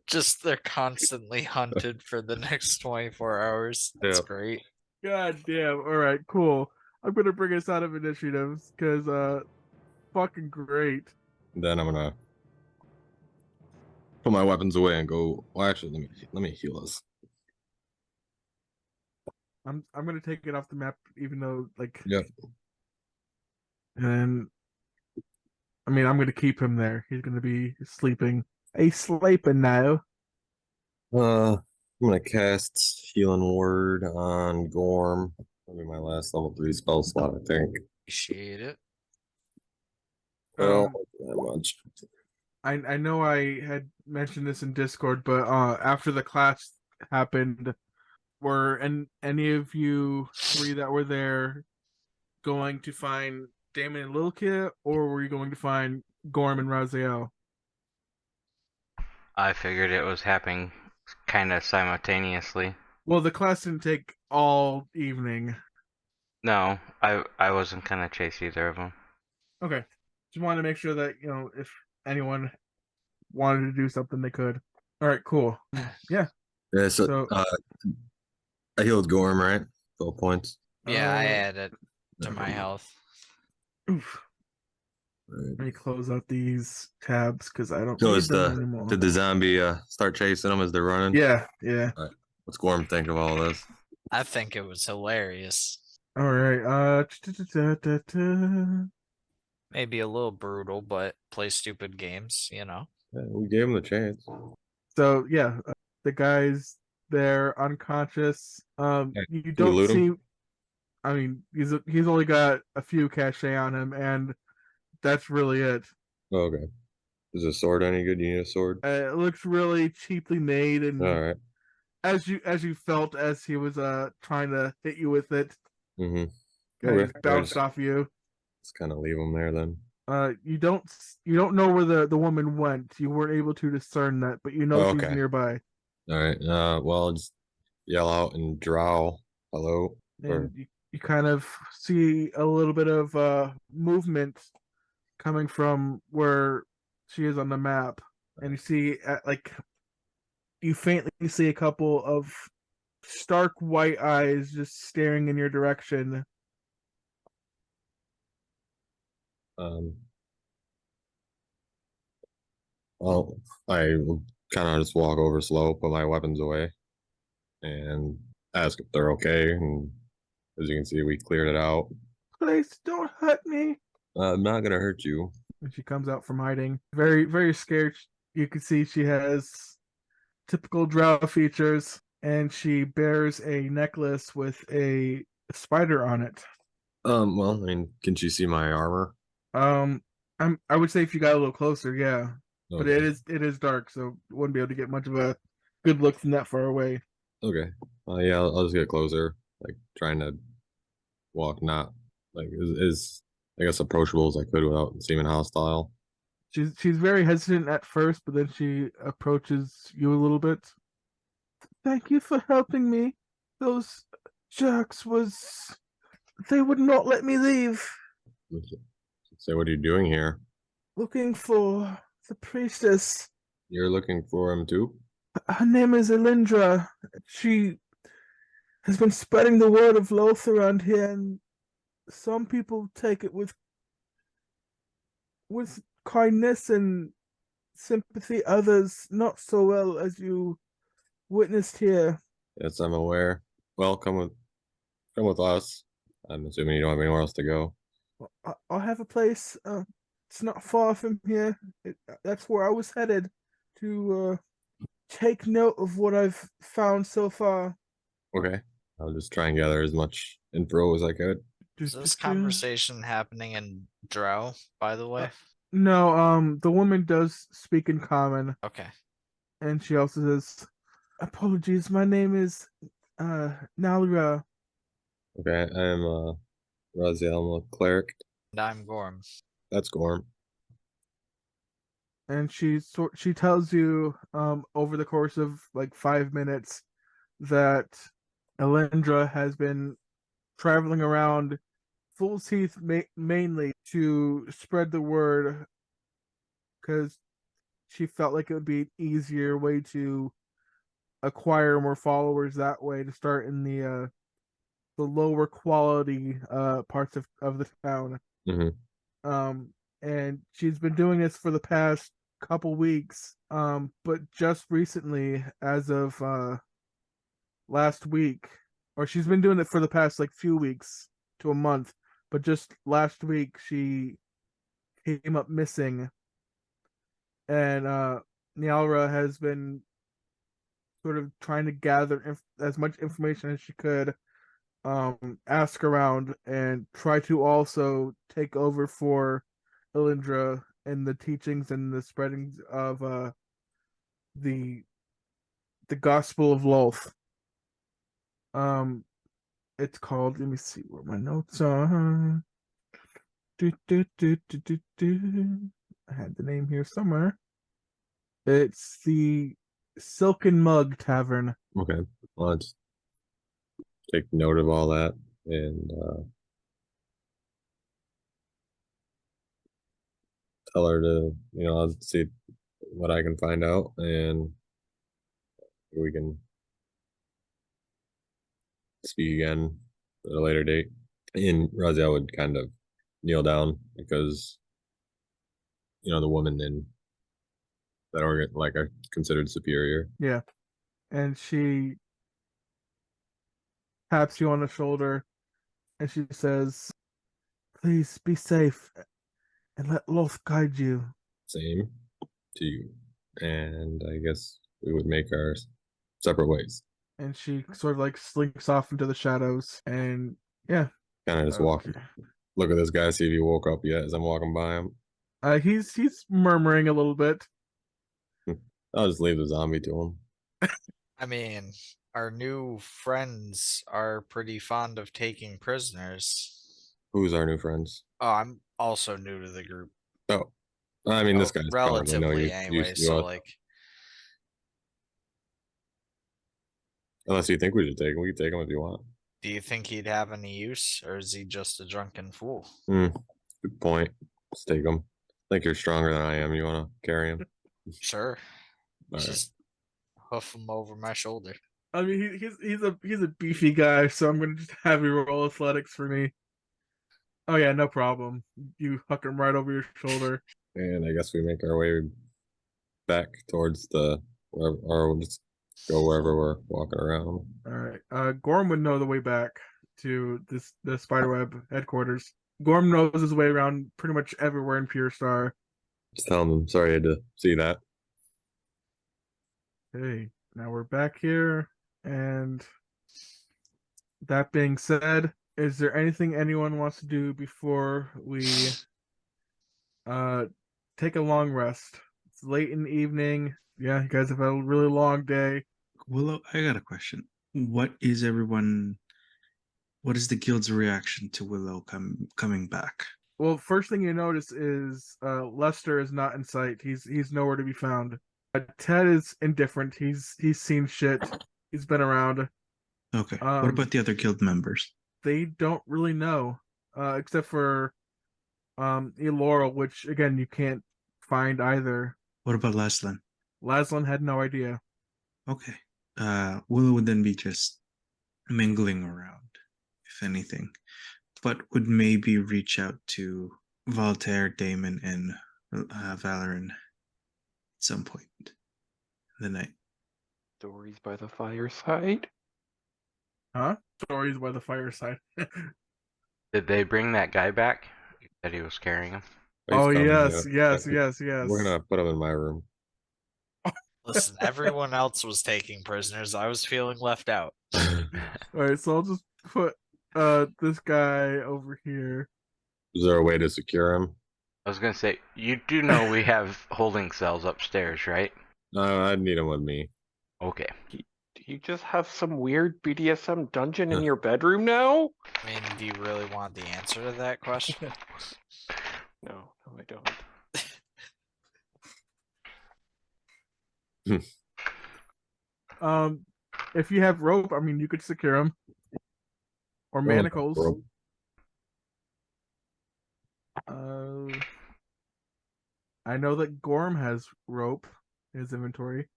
Speaker 5: Just they're constantly hunted for the next 24 hours. That's
Speaker 6: Yep.
Speaker 5: great.
Speaker 1: God damn. All right, cool. I'm gonna bring us out of initiatives because fucking great.
Speaker 6: Then I'm gonna put my weapons away and go. Well, actually, let me heal us.
Speaker 1: I'm gonna take it off the map, even though like.
Speaker 6: Yep.
Speaker 1: And I mean, I'm gonna keep him there. He's gonna be sleeping. He's sleeping now.
Speaker 6: I'm gonna cast Healing Word on Gorm. That'll be my last level 3 spell slot, I think.
Speaker 5: Appreciate it.
Speaker 6: Well,
Speaker 1: Um,
Speaker 6: not much.
Speaker 1: I know I had mentioned this in Discord, but after the class happened, were any of you three that were there going to find Damon and Lilkit, or were you going to find Gorm and Raziel?
Speaker 4: I figured it was happening kind of simultaneously.
Speaker 1: Well, the class didn't take all evening.
Speaker 4: No, I wasn't gonna chase either of them.
Speaker 1: Okay. Just wanted to make sure that, if anyone wanted to do something, they could. All right, cool. Yeah.
Speaker 6: Yeah, so,
Speaker 1: So-
Speaker 6: I healed Gorm, right? 12 points.
Speaker 5: Yeah, I
Speaker 1: Uh,
Speaker 5: added to my health.
Speaker 1: Oof.
Speaker 6: Right.
Speaker 1: Let me close out these tabs because I don't
Speaker 6: So
Speaker 1: need
Speaker 6: is
Speaker 1: them anymore.
Speaker 6: did the zombie start chasing them as they're running?
Speaker 1: Yeah.
Speaker 6: What's Gorm think of all this?
Speaker 5: I think it was hilarious.
Speaker 1: All right.
Speaker 5: Maybe a little brutal, but play stupid games,
Speaker 6: Yeah, we gave him the chance.
Speaker 1: So yeah, the guy's there unconscious.
Speaker 6: Yeah,
Speaker 1: You
Speaker 6: can we
Speaker 1: don't
Speaker 6: loot
Speaker 1: see.
Speaker 6: him?
Speaker 1: I mean, he's only got a few cachet on him, and that's really it.
Speaker 6: Oh, okay. Is a sword any good? You need a sword?
Speaker 1: It looks really cheaply made, and
Speaker 6: All right.
Speaker 1: as you felt as he was trying to hit you with it,
Speaker 6: Mm-hmm.
Speaker 1: kind
Speaker 6: Okay.
Speaker 1: of bounced off you.
Speaker 6: Let's kind of leave him there then.
Speaker 1: You don't know where the woman went. You weren't able to discern that, but you know
Speaker 6: Oh,
Speaker 1: she's
Speaker 6: okay.
Speaker 1: nearby.
Speaker 6: All right. Well, just yell out and drowl. Hello.
Speaker 1: And you kind of see a little bit of movement coming from where she is on the map, and you see you faintly see a couple of stark white eyes just staring in your direction.
Speaker 6: Well, I will kind of just walk over slow, put my weapons away, and ask if they're okay. And as you can see, we cleared it out.
Speaker 1: Please don't hurt me.
Speaker 6: I'm not gonna hurt you.
Speaker 1: And she comes out from hiding, very very scared. You can see she has typical drow features, and she bears a necklace with a spider on it.
Speaker 6: Well, I mean, can she see my armor?
Speaker 1: I would say if you got a little closer, yeah. But
Speaker 6: Okay.
Speaker 1: it is dark, so wouldn't be able to get much of a good look from that far away.
Speaker 6: Okay. Yeah, I'll just get closer, like trying to walk not like is I guess approachable as I could without seeming hostile.
Speaker 1: She's very hesitant at first, but then she approaches you a little bit. Thank you for helping me. Those jerks they would not let me leave.
Speaker 6: Say, what are you doing here?
Speaker 1: Looking for the priestess.
Speaker 6: You're looking for him too?
Speaker 1: Her name is Elindra. She has been spreading the word of Loth around here, and some people take it with kindness and sympathy, others not so well, as you witnessed here.
Speaker 6: Yes, I'm aware. Well, come with us. I'm assuming you don't have anywhere else to go.
Speaker 1: I'll have a place. It's not far from here. That's where I was headed to take note of what I've found so far.
Speaker 6: Okay. I'll just try and gather as much info as I could.
Speaker 5: Is this conversation happening in Drow, by the way?
Speaker 1: No, the woman does speak in common,
Speaker 5: Okay.
Speaker 1: and she also says, "Apologies, my name is Nalra."
Speaker 6: Okay, I'm Raziel, I'm a cleric.
Speaker 5: And I'm Gorm.
Speaker 6: That's Gorm.
Speaker 1: And she tells you over the course of like 5 minutes that Elendra has been traveling around Fool's Heath mainly to spread the word, because she felt like it would be an easier way to acquire more followers that way, to start in the lower quality parts of the town.
Speaker 6: Mm-hmm.
Speaker 1: And she's been doing this for the past couple weeks, but just recently, as of last week, or she's been doing it for the past like few weeks to a month, but just last week she came up missing, and Nialra has been sort of trying to gather as much information as she could, ask around, and try to also take over for Elindra and the teachings and the spreading of the Gospel of Loth. It's called. Let me see where my notes are. I had the name here somewhere. It's the Silken Mug Tavern.
Speaker 6: Okay. Well, let's take note of all that and tell her to, I'll see what I can find out and we can speak again at a later date. And Raziel would kind of kneel down because, the woman in that organ like are considered superior.
Speaker 1: Yeah. And she taps you on the shoulder and she says, "Please be safe and let Loth guide you."
Speaker 6: Same to you. And I guess we would make our separate ways.
Speaker 1: And she sort of like slinks off into the shadows, and yeah.
Speaker 6: Kind of just walk, look at this guy, see if he woke up yet as I'm walking by him.
Speaker 1: He's murmuring a little bit.
Speaker 6: I'll just leave the zombie to him.
Speaker 5: I mean, our new friends are pretty fond of taking prisoners.
Speaker 6: Who's our new friends?
Speaker 5: Oh, I'm also new to the group.
Speaker 6: Oh, I mean, this guy's
Speaker 5: relatively anyway. So like,
Speaker 6: unless you think we should take him, we can take him if you want.
Speaker 5: do you think he'd have any use, or is he just a drunken fool?
Speaker 6: Good point. Let's take him. I think you're stronger than I am. You want to carry him?
Speaker 5: Sure.
Speaker 6: All
Speaker 5: Just hoof him over my shoulder.
Speaker 1: I mean, he's a beefy guy, so I'm gonna just have you roll athletics for me. Oh yeah, no problem. You huck him right over your shoulder.
Speaker 6: And I guess we make our way back towards or we'll just go wherever we're walking around.
Speaker 1: All right. Gorm would know the way back to the Spiderweb headquarters. Gorm knows his way around pretty much everywhere in Pure Star.
Speaker 6: Just tell him I'm sorry I had to see that.
Speaker 1: Okay, now we're back here, and that being said, is there anything anyone wants to do before we take a long rest? It's late in the evening. Yeah, you guys have had a really long day.
Speaker 3: Willow, I got a question. What is everyone What is the guild's reaction to Willow coming back?
Speaker 1: Well, first thing you notice is Lester is not in sight. He's nowhere to be found. Ted is indifferent. He's seen shit. He's been around.
Speaker 3: Okay. What about the other guild members?
Speaker 1: They don't really know, except for Elora, which again you can't find either.
Speaker 3: What about Laszlo?
Speaker 1: Laszlo had no idea.
Speaker 3: Okay. Willow would then be just mingling around, if anything, but would maybe reach out to Voltaire, Damon, and Valoran at some point in the night.
Speaker 2: Stories by the fireside.
Speaker 1: Huh? Stories by the fireside.
Speaker 4: Did they bring that guy back? You said he was carrying him.
Speaker 1: Oh
Speaker 6: He's coming,
Speaker 1: yes,
Speaker 6: yeah.
Speaker 1: yes.
Speaker 6: We're gonna put him in my room.
Speaker 5: Listen, everyone else was taking prisoners. I was feeling left out.
Speaker 1: All right, so I'll just put this guy over here.
Speaker 6: Is there a way to secure him?
Speaker 4: I was gonna say, you do know we have holding cells upstairs, right?
Speaker 6: No, I'd need him with me.
Speaker 4: Okay.
Speaker 2: Do you just have some weird BDSM dungeon in your bedroom now?
Speaker 5: I mean, do you really want the answer to that question?
Speaker 2: No, I don't.
Speaker 1: If you have rope, I mean, you could secure him, or manacles.
Speaker 6: Rope.
Speaker 1: I know that Gorm has rope in his inventory.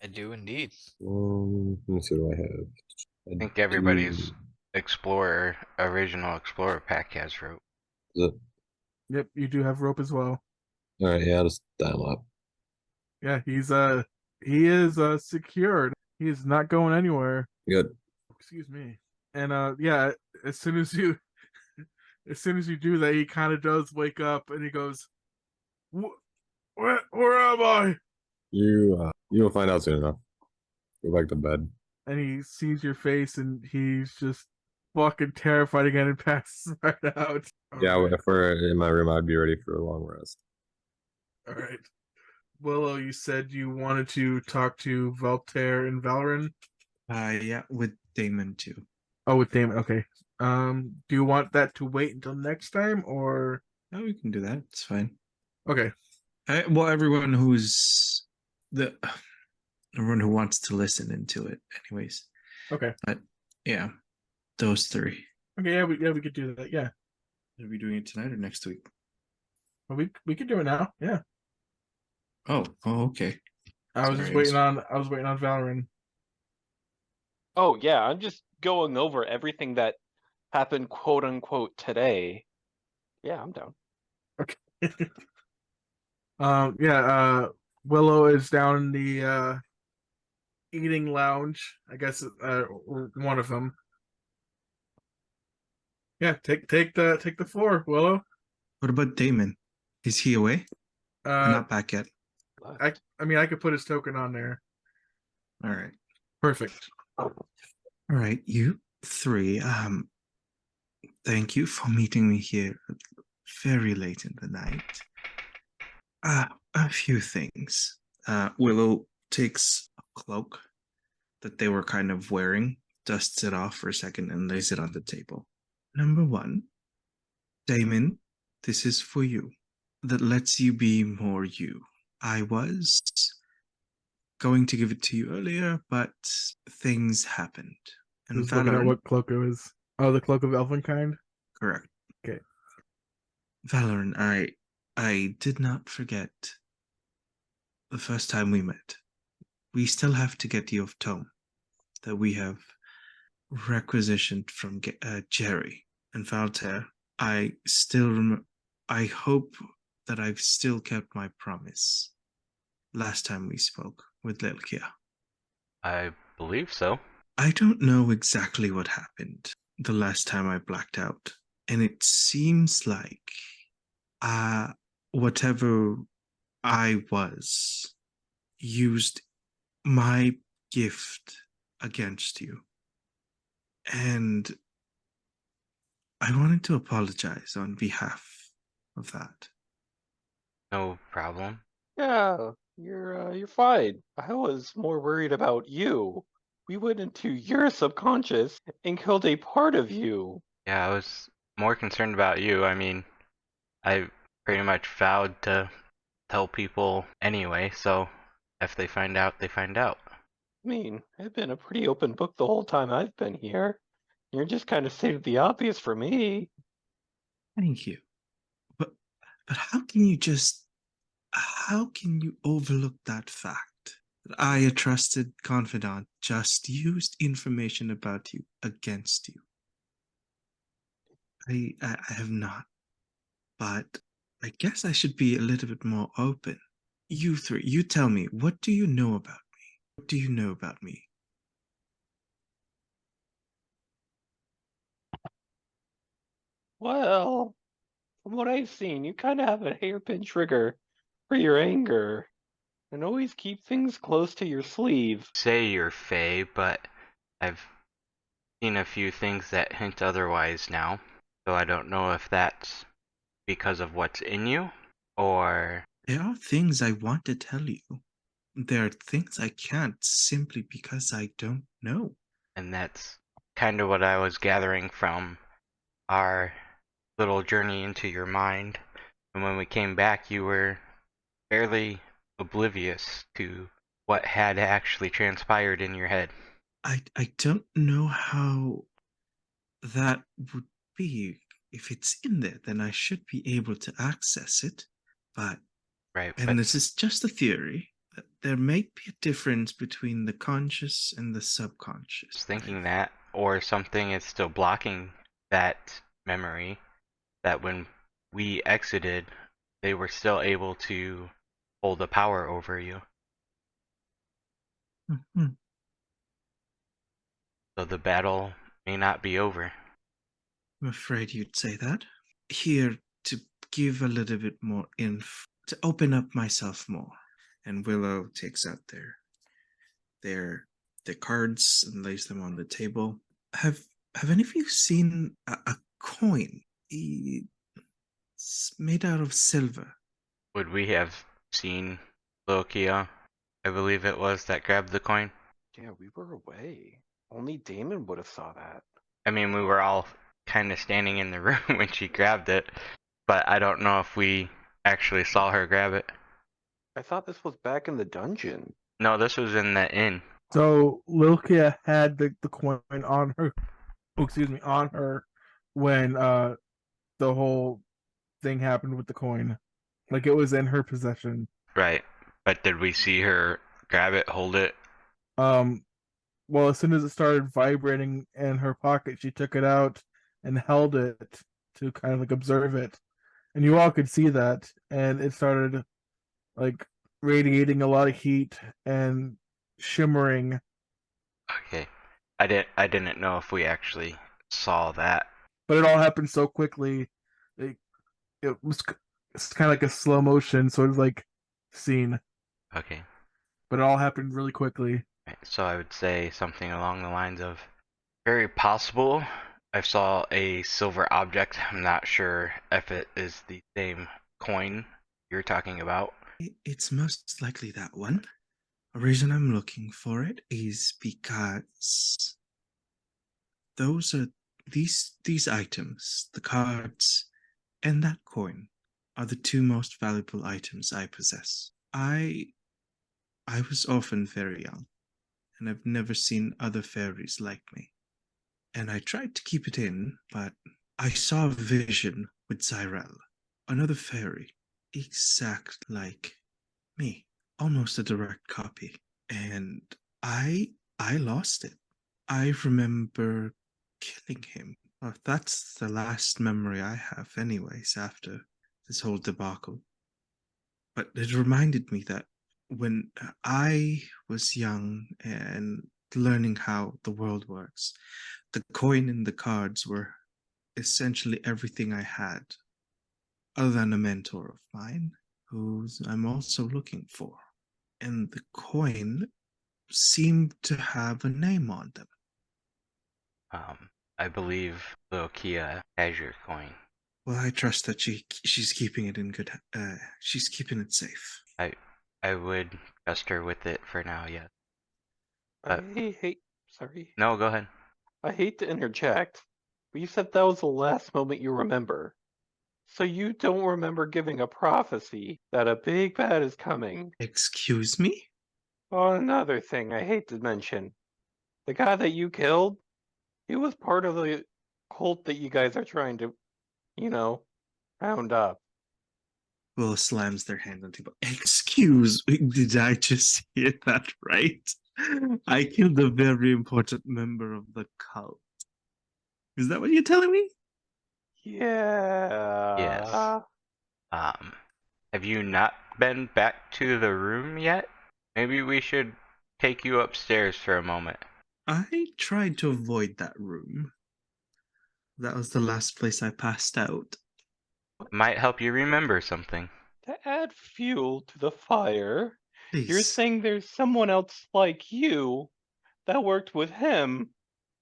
Speaker 5: I do indeed.
Speaker 6: Let me see what I have.
Speaker 4: I think everybody's original Explorer pack has rope.
Speaker 6: Is it?
Speaker 1: Yep, you do have rope as well.
Speaker 6: All right, yeah, I'll just tie him up.
Speaker 1: Yeah, he is secured. He is not going anywhere.
Speaker 6: Good.
Speaker 1: Excuse me. And yeah, as soon as you do that, he kind of does wake up and he goes, where am I?
Speaker 6: You'll find out soon enough. Go back to bed.
Speaker 1: And he sees your face and he's just fucking terrified again and passes right out.
Speaker 6: Yeah,
Speaker 1: All right.
Speaker 6: if we're in my room, I'd be ready for a long rest.
Speaker 1: All right. Willow, you said you wanted to talk to Voltaire and Valoran?
Speaker 3: Yeah, with Damon too.
Speaker 1: Oh, with Damon. Okay. Do you want that to wait until next time, or?
Speaker 3: No, we can do that. It's fine.
Speaker 1: Okay.
Speaker 3: Well, everyone who wants to listen into it, anyways.
Speaker 1: Okay.
Speaker 3: But yeah, those three.
Speaker 1: Okay. Yeah, we could do that. Yeah.
Speaker 3: Are we doing it tonight or next week?
Speaker 1: Well, we could do it now. Yeah.
Speaker 3: Oh, okay.
Speaker 1: I was just waiting on Valoran.
Speaker 2: Oh yeah, I'm just going over everything that happened, quote unquote, today. Yeah, I'm down.
Speaker 1: Okay. Yeah, Willow is down in the eating lounge. I guess one of them. Yeah, take the floor, Willow.
Speaker 3: What about Damon? Is he away? Not back yet.
Speaker 1: I mean, I could put his token on there.
Speaker 3: All right.
Speaker 1: Perfect.
Speaker 3: All right, you three. Thank you for meeting me here very late in the night. A few things. Willow takes a cloak that they were kind of wearing, dusts it off for a second, and lays it on the table. Number one, Damon, this is for you. That lets you be more you. I was going to give it to you earlier, but things happened. And
Speaker 1: Who's looking at
Speaker 3: Valoran,
Speaker 1: what cloak it was? Oh, the cloak of Elvenkind?
Speaker 3: correct.
Speaker 1: Okay.
Speaker 3: Valoran, I did not forget the first time we met. We still have to get you of tome that we have requisitioned from Jerry and Valter. I hope that I've still kept my promise last time we spoke with Lelkia.
Speaker 4: I believe so.
Speaker 3: I don't know exactly what happened the last time I blacked out, and it seems like whatever I was used my gift against you. And I wanted to apologize on behalf of that.
Speaker 4: No problem.
Speaker 2: Yeah, you're fine. I was more worried about you. We went into your subconscious and killed a part of you.
Speaker 4: Yeah, I was more concerned about you. I mean, I pretty much vowed to tell people anyway, so if they find out, they find out.
Speaker 2: I mean, I've been a pretty open book the whole time I've been here. You're just kind of stated the obvious for me.
Speaker 3: Thank you. But how can you overlook that fact that I, a trusted confidant, just used information about you against you? I have not. But I guess I should be a little bit more open. You three, you tell me, what do you know about me? What do you know about me?
Speaker 2: Well, from what I've seen, you kind of have a hairpin trigger for your anger and always keep things close to your sleeve.
Speaker 4: Say you're Fae, but I've seen a few things that hint otherwise now, so I don't know if that's because of what's in you, or
Speaker 3: There are things I want to tell you. There are things I can't simply because I don't know.
Speaker 4: and that's kind of what I was gathering from our little journey into your mind. And when we came back, you were fairly oblivious to what had actually transpired in your head.
Speaker 3: I don't know how that would be. If it's in there, then I should be able to access it. But,
Speaker 4: Right,
Speaker 3: and
Speaker 4: but
Speaker 3: this is just a theory, that there may be a difference between the conscious and the subconscious.
Speaker 4: just thinking that, or something is still blocking that memory, that when we exited, they were still able to hold the power over you.
Speaker 3: Mhm.
Speaker 4: So the battle may not be over.
Speaker 3: I'm afraid you'd say that. Here to give a little bit more info, to open up myself more. And Willow takes out their cards and lays them on the table. Have any of you seen a coin? It's made out of silver.
Speaker 4: Would we have seen Lokia, I believe it was, that grabbed the coin?
Speaker 2: Yeah, we were away. Only Damon would have saw that.
Speaker 4: I mean, we were all kind of standing in the room when she grabbed it, but I don't know if we actually saw her grab it.
Speaker 2: I thought this was back in the dungeon.
Speaker 4: No, this was in the inn.
Speaker 1: So Lilkia had the coin on her, on her when the whole thing happened with the coin. Like it was in her possession.
Speaker 4: Right. But did we see her grab it, hold it?
Speaker 1: Well, as soon as it started vibrating in her pocket, she took it out and held it to kind of like observe it. And you all could see that, and it started like radiating a lot of heat and shimmering.
Speaker 4: Okay. I didn't know if we actually saw that.
Speaker 1: But it all happened so quickly. It was it's kind of like a slow motion sort of like scene,
Speaker 4: Okay.
Speaker 1: but it all happened really quickly.
Speaker 4: Right. So I would say something along the lines of, very possible I saw a silver object. I'm not sure if it is the same coin you're talking about.
Speaker 3: It's most likely that one. The reason I'm looking for it is because those are these items, the cards and that coin, are the two most valuable items I possess. I was often very young, and I've never seen other fairies like me. And I tried to keep it in, but I saw a vision with Zyrel, another fairy, exact like me, almost a direct copy. And I lost it. I remember killing him. Well, that's the last memory I have, anyways, after this whole debacle. But it reminded me that when I was young and learning how the world works, the coin and the cards were essentially everything I had, other than a mentor of mine, who I'm also looking for. And the coin seemed to have a name on them.
Speaker 4: I believe Lokia has your coin.
Speaker 3: Well, I trust that she's keeping it in good. She's keeping it safe.
Speaker 4: I would trust her with it for now, yes.
Speaker 2: I hate Sorry.
Speaker 4: No, go ahead.
Speaker 2: I hate to interject, but you said that was the last moment you remember. So you don't remember giving a prophecy that a big bad is coming.
Speaker 3: Excuse me?
Speaker 2: Oh, another thing I hate to mention. The guy that you killed, he was part of the cult that you guys are trying to, round up.
Speaker 3: Will slams their hand on the table. Excuse me, did I just hear that right? I killed a very important member of the cult. Is that what you're telling me?
Speaker 2: Yeah.
Speaker 4: Yes. Have you not been back to the room yet? Maybe we should take you upstairs for a moment.
Speaker 3: I tried to avoid that room. That was the last place I passed out.
Speaker 4: Might help you remember something.
Speaker 2: To add fuel to the fire, you're
Speaker 3: Please.
Speaker 2: saying there's someone else like you that worked with him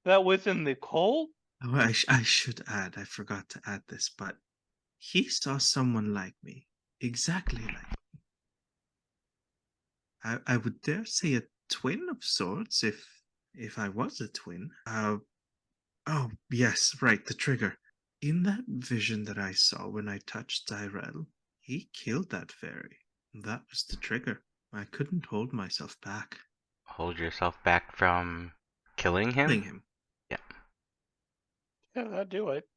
Speaker 2: that was in the cult?
Speaker 3: Oh, I should add, I forgot to add this, but he saw someone like me. Exactly like me. I would dare say a twin of sorts if I was a twin. Oh yes, right, the trigger. In that vision that I saw when I touched Tyrell, he killed that fairy. That was the trigger. I couldn't hold myself back.
Speaker 4: Hold yourself back from killing him?
Speaker 3: Killing him.
Speaker 2: Yeah, that'd do it.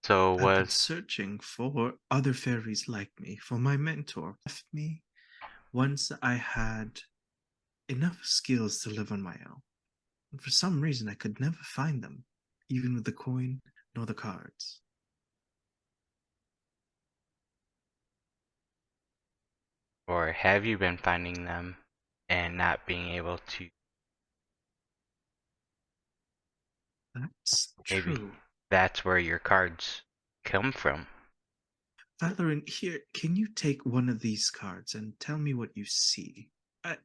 Speaker 4: So
Speaker 3: I've been
Speaker 4: was
Speaker 3: searching for other fairies like me, for my mentor. Left me once I had enough skills to live on my own. And for some reason, I could never find them, even with the coin nor the cards.
Speaker 4: or have you been finding them and not being able to?
Speaker 3: That's
Speaker 4: Maybe
Speaker 3: true.
Speaker 4: that's where your cards come from.
Speaker 3: Valorant, here, can you take one of these cards and tell me what you see?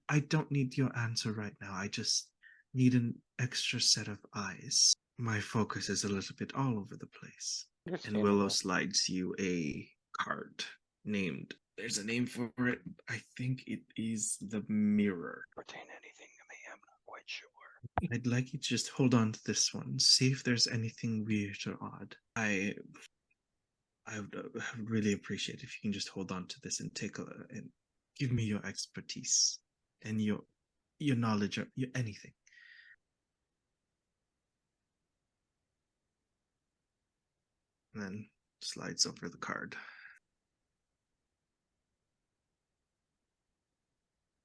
Speaker 3: I don't need your answer right now. I just need an extra set of eyes. My focus is a little bit all over the place. And Willow
Speaker 2: Understandable.
Speaker 3: slides you a card named. There's a name for it. I think it is the Mirror.
Speaker 2: Pertain anything to me, I'm not quite sure.
Speaker 3: I'd like you to just hold on to this one. See if there's anything weird or odd. I would really appreciate if you can just hold on to this and take and give me your expertise and your knowledge or your anything. And then slides over the card.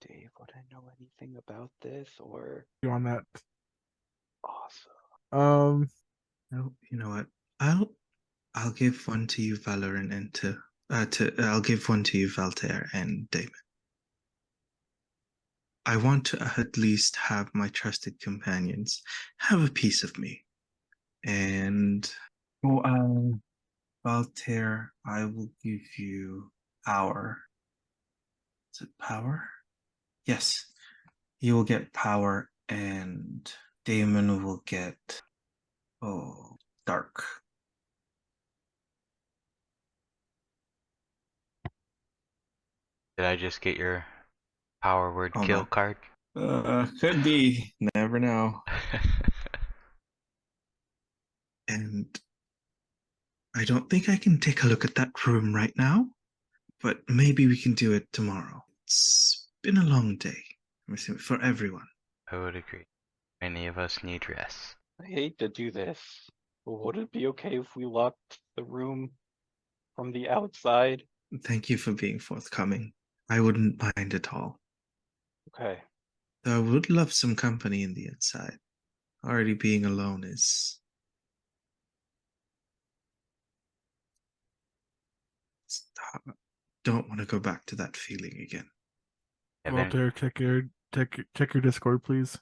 Speaker 2: Dave, would I know anything about this or
Speaker 1: You on that?
Speaker 2: awesome?
Speaker 3: No, you know what? I'll give one to you, Valorant, and I'll give one to you, Valtair and Damon. I want to at least have my trusted companions have a piece of me. And Valtair, I will give you power. Is it power? Yes. You will get power, and Damon will get dark.
Speaker 4: Did I just get your power word
Speaker 3: Hold
Speaker 4: kill
Speaker 3: on.
Speaker 4: card?
Speaker 3: Could be. Never know. And I don't think I can take a look at that room right now, but maybe we can do it tomorrow. It's been a long day for everyone.
Speaker 4: I would agree. Many of us need rest.
Speaker 2: I hate to do this, but would it be okay if we locked the room from the outside?
Speaker 3: Thank you for being forthcoming. I wouldn't mind at all.
Speaker 2: Okay.
Speaker 3: Though I would love some company in the inside. Already being alone is... Don't want to go back to that feeling again.
Speaker 4: Evan,
Speaker 1: Walter, check your Discord, please.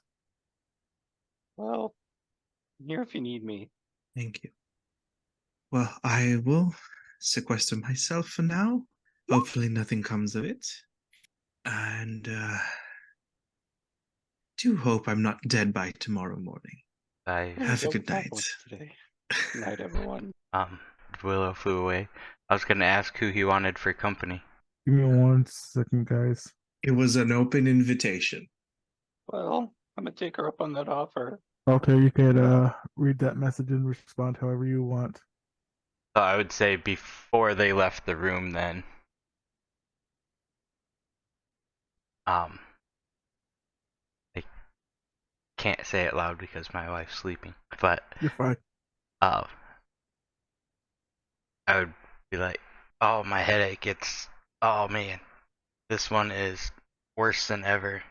Speaker 2: Well, I'm here if you need me.
Speaker 3: Thank you. Well, I will sequester myself for now. Hopefully nothing comes of it. And do hope I'm not dead by tomorrow morning.
Speaker 4: I
Speaker 3: Have a good
Speaker 2: That
Speaker 3: night.
Speaker 2: much today. Good night, everyone.
Speaker 4: Willow flew away. I was gonna ask who he wanted for company.
Speaker 1: Give me 1 second, guys.
Speaker 3: It was an open invitation.
Speaker 2: Well, I'm gonna take her up on that offer.
Speaker 1: Walter, you could read that message and respond however you want.
Speaker 4: So I would say before they left the room, then. I can't say it loud because my wife's sleeping, but
Speaker 1: You're fine.
Speaker 4: I would be like, "Oh, my headache! Oh man, this one is worse than ever.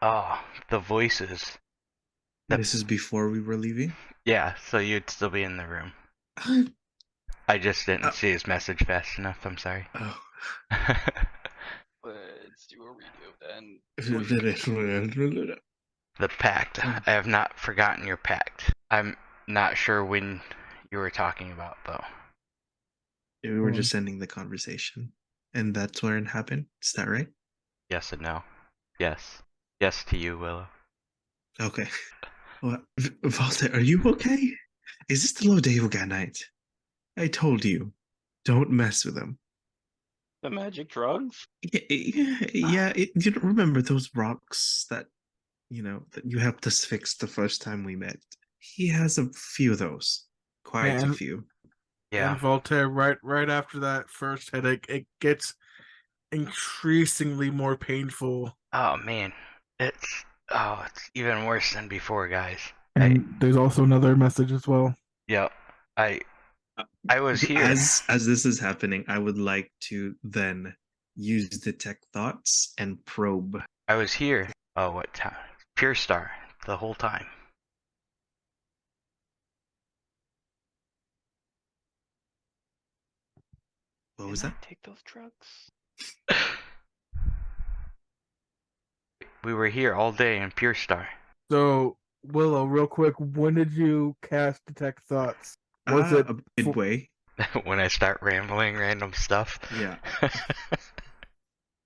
Speaker 4: Oh, the voices.
Speaker 3: This is before we were leaving.
Speaker 4: Yeah, so you'd still be in the room. I just didn't see his message fast enough. I'm sorry."
Speaker 3: Oh.
Speaker 2: Let's do a redo then.
Speaker 4: The pact. I have not forgotten your pact. I'm not sure when you were talking about, though.
Speaker 3: We were just ending the conversation, and that's where it happened. Is that right?
Speaker 4: Yes and no. Yes. Yes to you, Willow.
Speaker 3: Okay. Well, Walter, are you okay? Is this the Lodevga night? I told you, don't mess with him.
Speaker 2: The magic drugs?
Speaker 3: Yeah. You don't remember those rocks that that you helped us fix the first time we met? He has a few of those, quite a
Speaker 1: And-
Speaker 3: few.
Speaker 4: Yeah.
Speaker 1: And Voltaire, right after that first headache, it gets increasingly more painful.
Speaker 4: Oh man, it's even worse than before, guys.
Speaker 1: And there's also another message as well.
Speaker 4: Yep. I was here.
Speaker 3: As this is happening, I would like to then use detect thoughts and probe.
Speaker 4: I was here. Oh, what time? Pure Star the whole time.
Speaker 3: What was that?
Speaker 2: Take those drugs.
Speaker 4: We were here all day in Pure Star.
Speaker 1: So, Willow, real quick, when did you cast Detect Thoughts? Was it
Speaker 3: midway?
Speaker 4: When I start rambling random stuff.
Speaker 3: Yeah.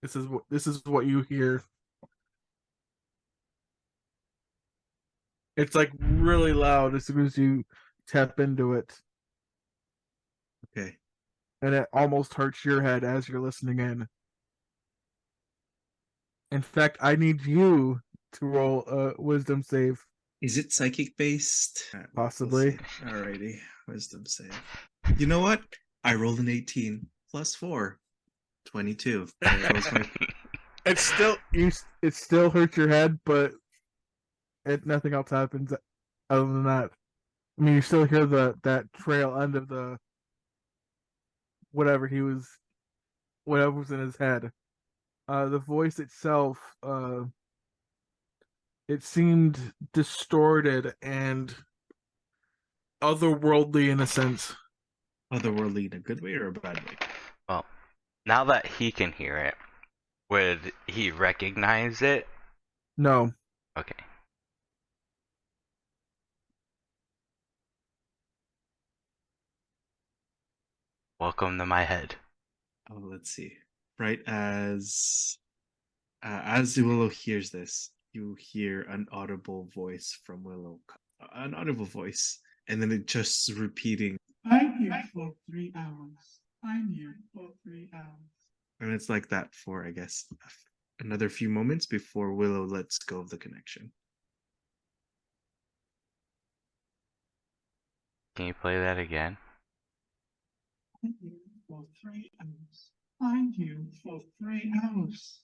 Speaker 1: This is what you hear. It's like really loud as soon as you tap into it.
Speaker 3: Okay.
Speaker 1: And it almost hurts your head as you're listening in. In fact, I need you to roll a wisdom save.
Speaker 3: Is it psychic based?
Speaker 1: Possibly.
Speaker 3: We'll alrighty. Wisdom save. You know what? I rolled an 18 plus 4. 22. There goes my...
Speaker 1: It still hurts your head, but nothing else happens other than that. I mean, you still hear that trail end of the whatever was in his head. The voice itself, it seemed distorted and otherworldly in a sense.
Speaker 3: Otherworldly in a good way or a bad way?
Speaker 4: Well, now that he can hear it, would he recognize it?
Speaker 1: No.
Speaker 4: Okay. Welcome to my head.
Speaker 3: Oh, let's see. Right as Willow hears this, you hear an audible voice from Willow. An audible voice. And then it just repeating, I'm here for 3 hours. I'm here for 3 hours. And it's like that for, I guess, another few moments before Willow lets go of the connection.
Speaker 4: Can you play that again?
Speaker 3: I'm here for 3 hours. I'm here for 3 hours.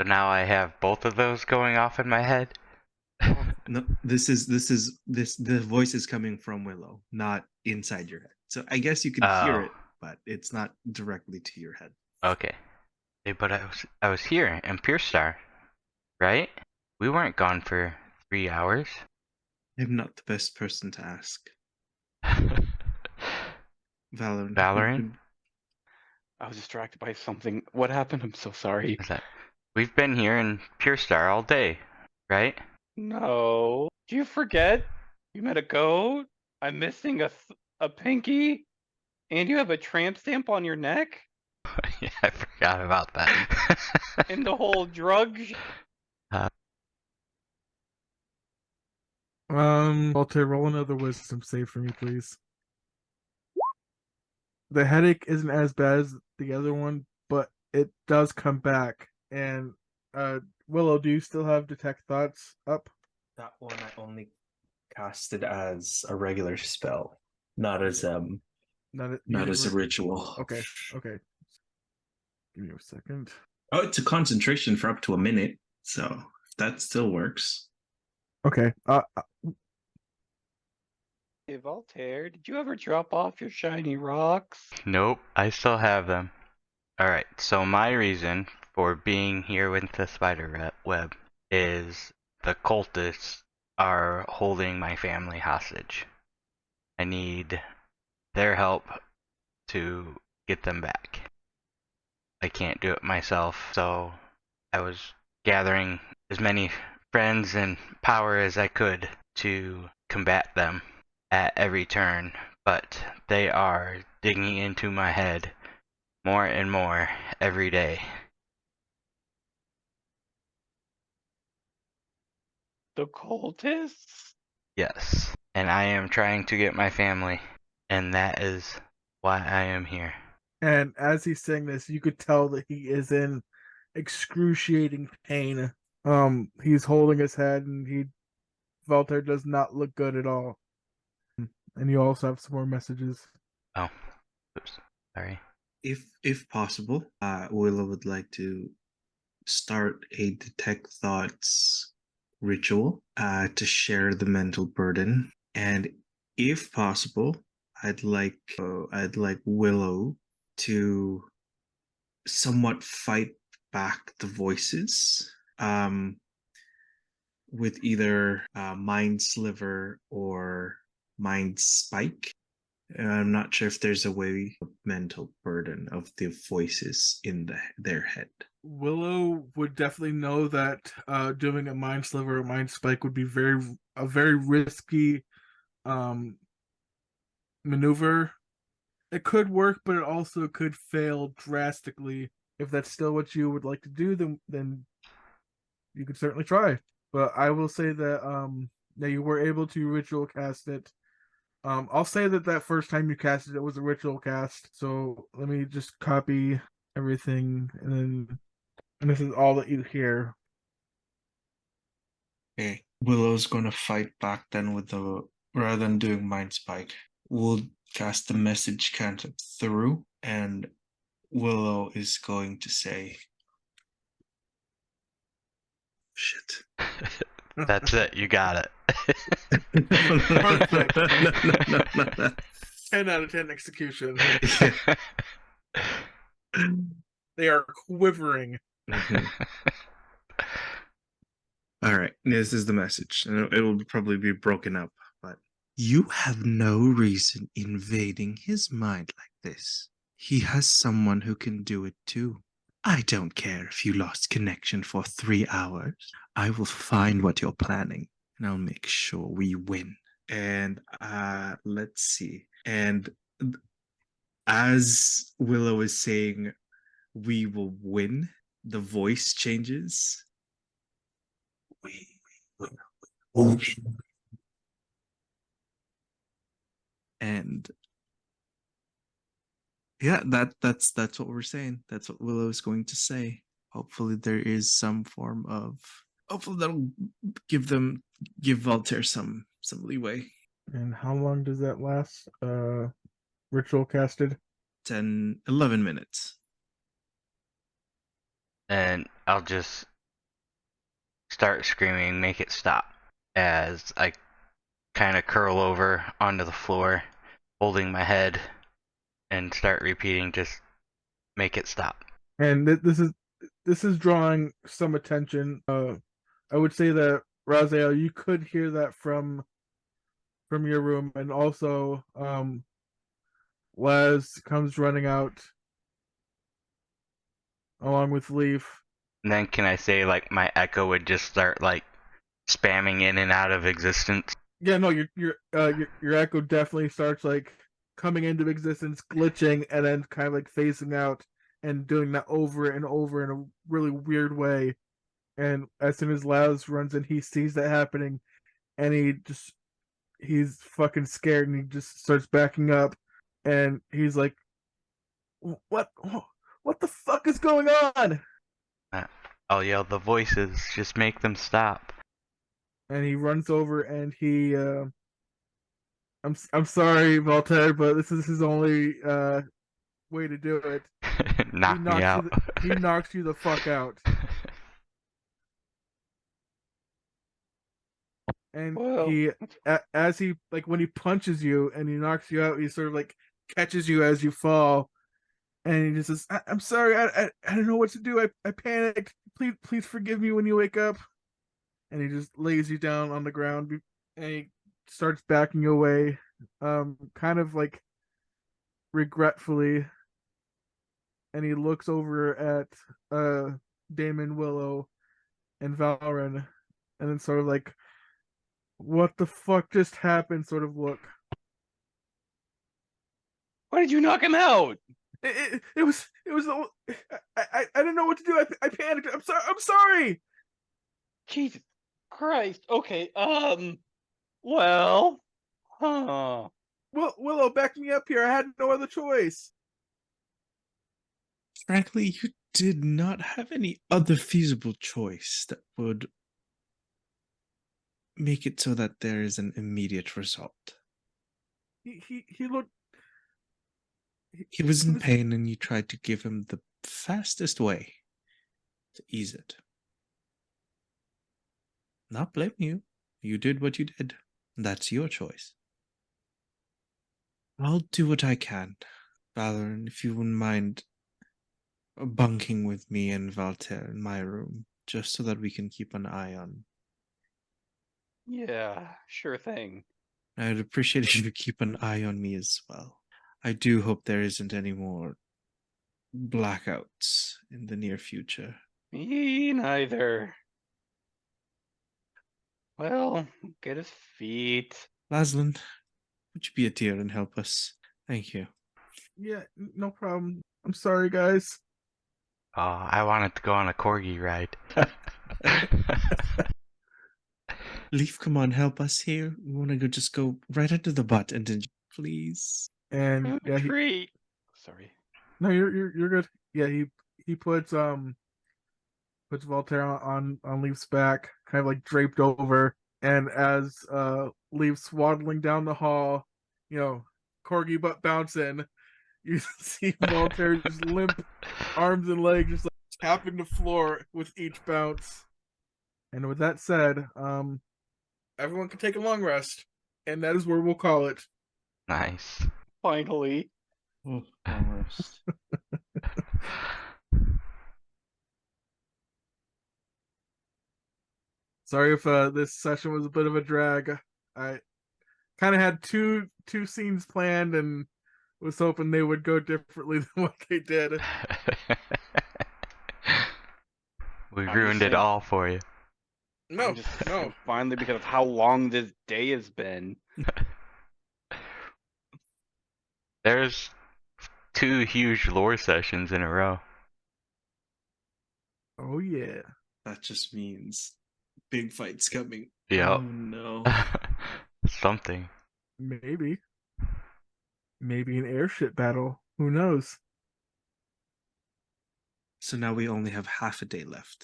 Speaker 4: So now I have both of those going off in my head?
Speaker 3: No, the voice is coming from Willow, not inside your head. So I guess you can hear it, but it's not directly to your head.
Speaker 4: Okay. Hey, but I was here in Pure Star, right? We weren't gone for 3 hours.
Speaker 3: I'm not the best person to ask. Valorant.
Speaker 4: Valorant?
Speaker 2: I was distracted by something. What happened? I'm so sorry.
Speaker 4: What's that? We've been here in Pure Star all day, right?
Speaker 2: No. Do you forget? You met a goat? I'm missing a pinky? And you have a tramp stamp on your neck?
Speaker 4: Yeah, I forgot about that.
Speaker 2: And the whole drug...
Speaker 1: Walter, roll another wisdom save for me, please. The headache isn't as bad as the other one, but it does come back. And Willow, do you still have Detect Thoughts up?
Speaker 3: That one I only casted as a regular spell, not as not as a ritual.
Speaker 1: Okay. Okay. Give me a second.
Speaker 3: Oh, it's a concentration for up to a minute, so if that still works.
Speaker 1: Okay.
Speaker 2: Hey, Voltaire, did you ever drop off your shiny rocks?
Speaker 4: Nope, I still have them. Alright, so my reason for being here with the spider web is the cultists are holding my family hostage. I need their help to get them back. I can't do it myself, so I was gathering as many friends and power as I could to combat them at every turn, but they are digging into my head more and more every day.
Speaker 2: The cultists?
Speaker 4: Yes, and I am trying to get my family, and that is why I am here.
Speaker 1: And as he's saying this, you could tell that he is in excruciating pain. He's holding his head, and Voltaire does not look good at all. And you also have some more messages.
Speaker 4: Oh, oops, sorry.
Speaker 3: If possible, Willow would like to start a detect thoughts ritual to share the mental burden, and if possible, I'd like Willow to somewhat fight back the voices with either mind sliver or mind spike. I'm not sure if there's a way of mental burden of the voices in their head.
Speaker 1: Willow would definitely know that doing a mind sliver or mind spike would be a very risky maneuver. It could work, but it also could fail drastically. If that's still what you would like to do, then you could certainly try. But I will say that you were able to ritual cast it. I'll say that first time you casted it was a ritual cast. So let me just copy everything, and this is all that you hear.
Speaker 3: Okay. Willow's gonna fight back then with the rather than doing mind spike. We'll cast the message cantrip through, and Willow is going to say, "Shit."
Speaker 4: That's it, you got it.
Speaker 1: Perfect.
Speaker 3: No.
Speaker 1: 10 out of 10 execution. They are quivering.
Speaker 3: All right, this is the message, and it will probably be broken up. But you have no reason invading his mind like this. He has someone who can do it too. I don't care if you lost connection for 3 hours. I will find what you're planning, and I'll make sure we win. And let's see. And as Willow is saying, "We will win," the voice changes. We will win. And yeah, that's what we're saying. That's what Willow is going to say. Hopefully there is some form of hopefully that'll give Voltaire some leeway.
Speaker 1: And how long does that last? Ritual casted?
Speaker 3: 11 minutes.
Speaker 4: And I'll just start screaming, "Make it stop," as I kind of curl over onto the floor, holding my head, and start repeating, just "Make it stop."
Speaker 1: And this is drawing some attention. I would say that Raziel, you could hear that from your room, and also Les comes running out along with Leaf.
Speaker 4: And then can I say, like, my echo would just start, like, spamming in and out of existence?
Speaker 1: Yeah, no, your echo definitely starts like coming into existence, glitching, and then kind of like phasing out and doing that over and over in a really weird way. And as soon as Laz runs in, he sees that happening, and he's fucking scared, and he just starts backing up, and he's like, "What the fuck is going on?"
Speaker 4: I'll yell, "The voices, just make them stop."
Speaker 1: and he runs over and he I'm sorry, Voltaire, but this is his only way to do it.
Speaker 4: Knock me out.
Speaker 1: He knocks you the fuck out. And
Speaker 2: Well,
Speaker 1: as he like when he punches you and he knocks you out, he sort of like catches you as you fall, and he just says, "I'm sorry, I don't know what to do. I panicked. Please forgive me when you wake up." And he just lays you down on the ground, and he starts backing away, kind of like regretfully, and he looks over at Damon, Willow, and Valren, and then sort of like, what the fuck just happened sort of look.
Speaker 2: why did you knock him out?
Speaker 1: It was I didn't know what to do. I panicked. I'm sorry.
Speaker 2: Jesus Christ. Okay. Well. Huh.
Speaker 1: Willow, back me up here. I had no other choice.
Speaker 3: Frankly, you did not have any other feasible choice that would make it so that there is an immediate result.
Speaker 1: He looked.
Speaker 3: He was in pain, and you tried to give him the fastest way to ease it. Not blaming you. You did what you did. That's your choice. I'll do what I can. Valorant, if you wouldn't mind bunking with me and Valter in my room, just so that we can keep an eye on.
Speaker 2: Yeah, sure thing.
Speaker 3: I'd appreciate if you keep an eye on me as well. I do hope there isn't any more blackouts in the near future.
Speaker 2: Me neither. Well, get his feet.
Speaker 3: Laszlo, would you be a dear and help us? Thank you.
Speaker 1: Yeah, no problem. I'm sorry, guys.
Speaker 4: Oh, I wanted to go on a corgi ride.
Speaker 3: Leaf, come on, help us here. We want to just go right into the butt and then, please.
Speaker 1: And yeah,
Speaker 2: Treat. Sorry.
Speaker 1: no, you're good. Yeah, he puts Voltaire on Leaf's back, kind of like draped over, and as Leaf's waddling down the hall, corgi butt bouncing, you see Voltaire's limp arms and legs just like tapping the floor with each bounce. And with that said, everyone can take a long rest, and that is where we'll call it.
Speaker 4: Nice.
Speaker 2: Finally.
Speaker 3: Oh, almost.
Speaker 1: Sorry if this session was a bit of a drag. I kind of had two scenes planned and was hoping they would go differently than what they did.
Speaker 4: We
Speaker 2: I'm
Speaker 4: ruined
Speaker 2: just
Speaker 4: it
Speaker 2: saying.
Speaker 4: all for you.
Speaker 1: No, no.
Speaker 2: Finally, because of how long this day has been.
Speaker 4: There's 2 huge lore sessions in a row.
Speaker 1: Oh yeah.
Speaker 3: That just means big fights coming.
Speaker 4: Yep.
Speaker 3: Oh no.
Speaker 4: Something.
Speaker 1: Maybe an airship battle. Who knows?
Speaker 3: So now we only have half a day left.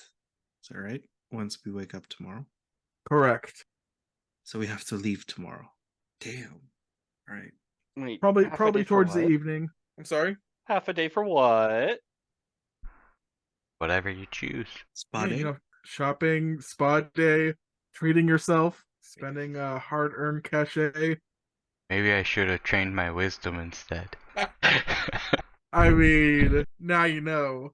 Speaker 3: Is that right? Once we wake up tomorrow.
Speaker 1: Correct.
Speaker 3: So we have to leave tomorrow. Damn. All right.
Speaker 2: Wait,
Speaker 1: Probably
Speaker 2: half a day for
Speaker 1: towards the
Speaker 2: what?
Speaker 1: evening. I'm sorry.
Speaker 2: Half a day for what?
Speaker 4: Whatever you choose.
Speaker 3: Spa day.
Speaker 1: Shopping, spa day, treating yourself, spending hard-earned cachet.
Speaker 4: Maybe I should have trained my wisdom instead.
Speaker 1: I mean, now you know.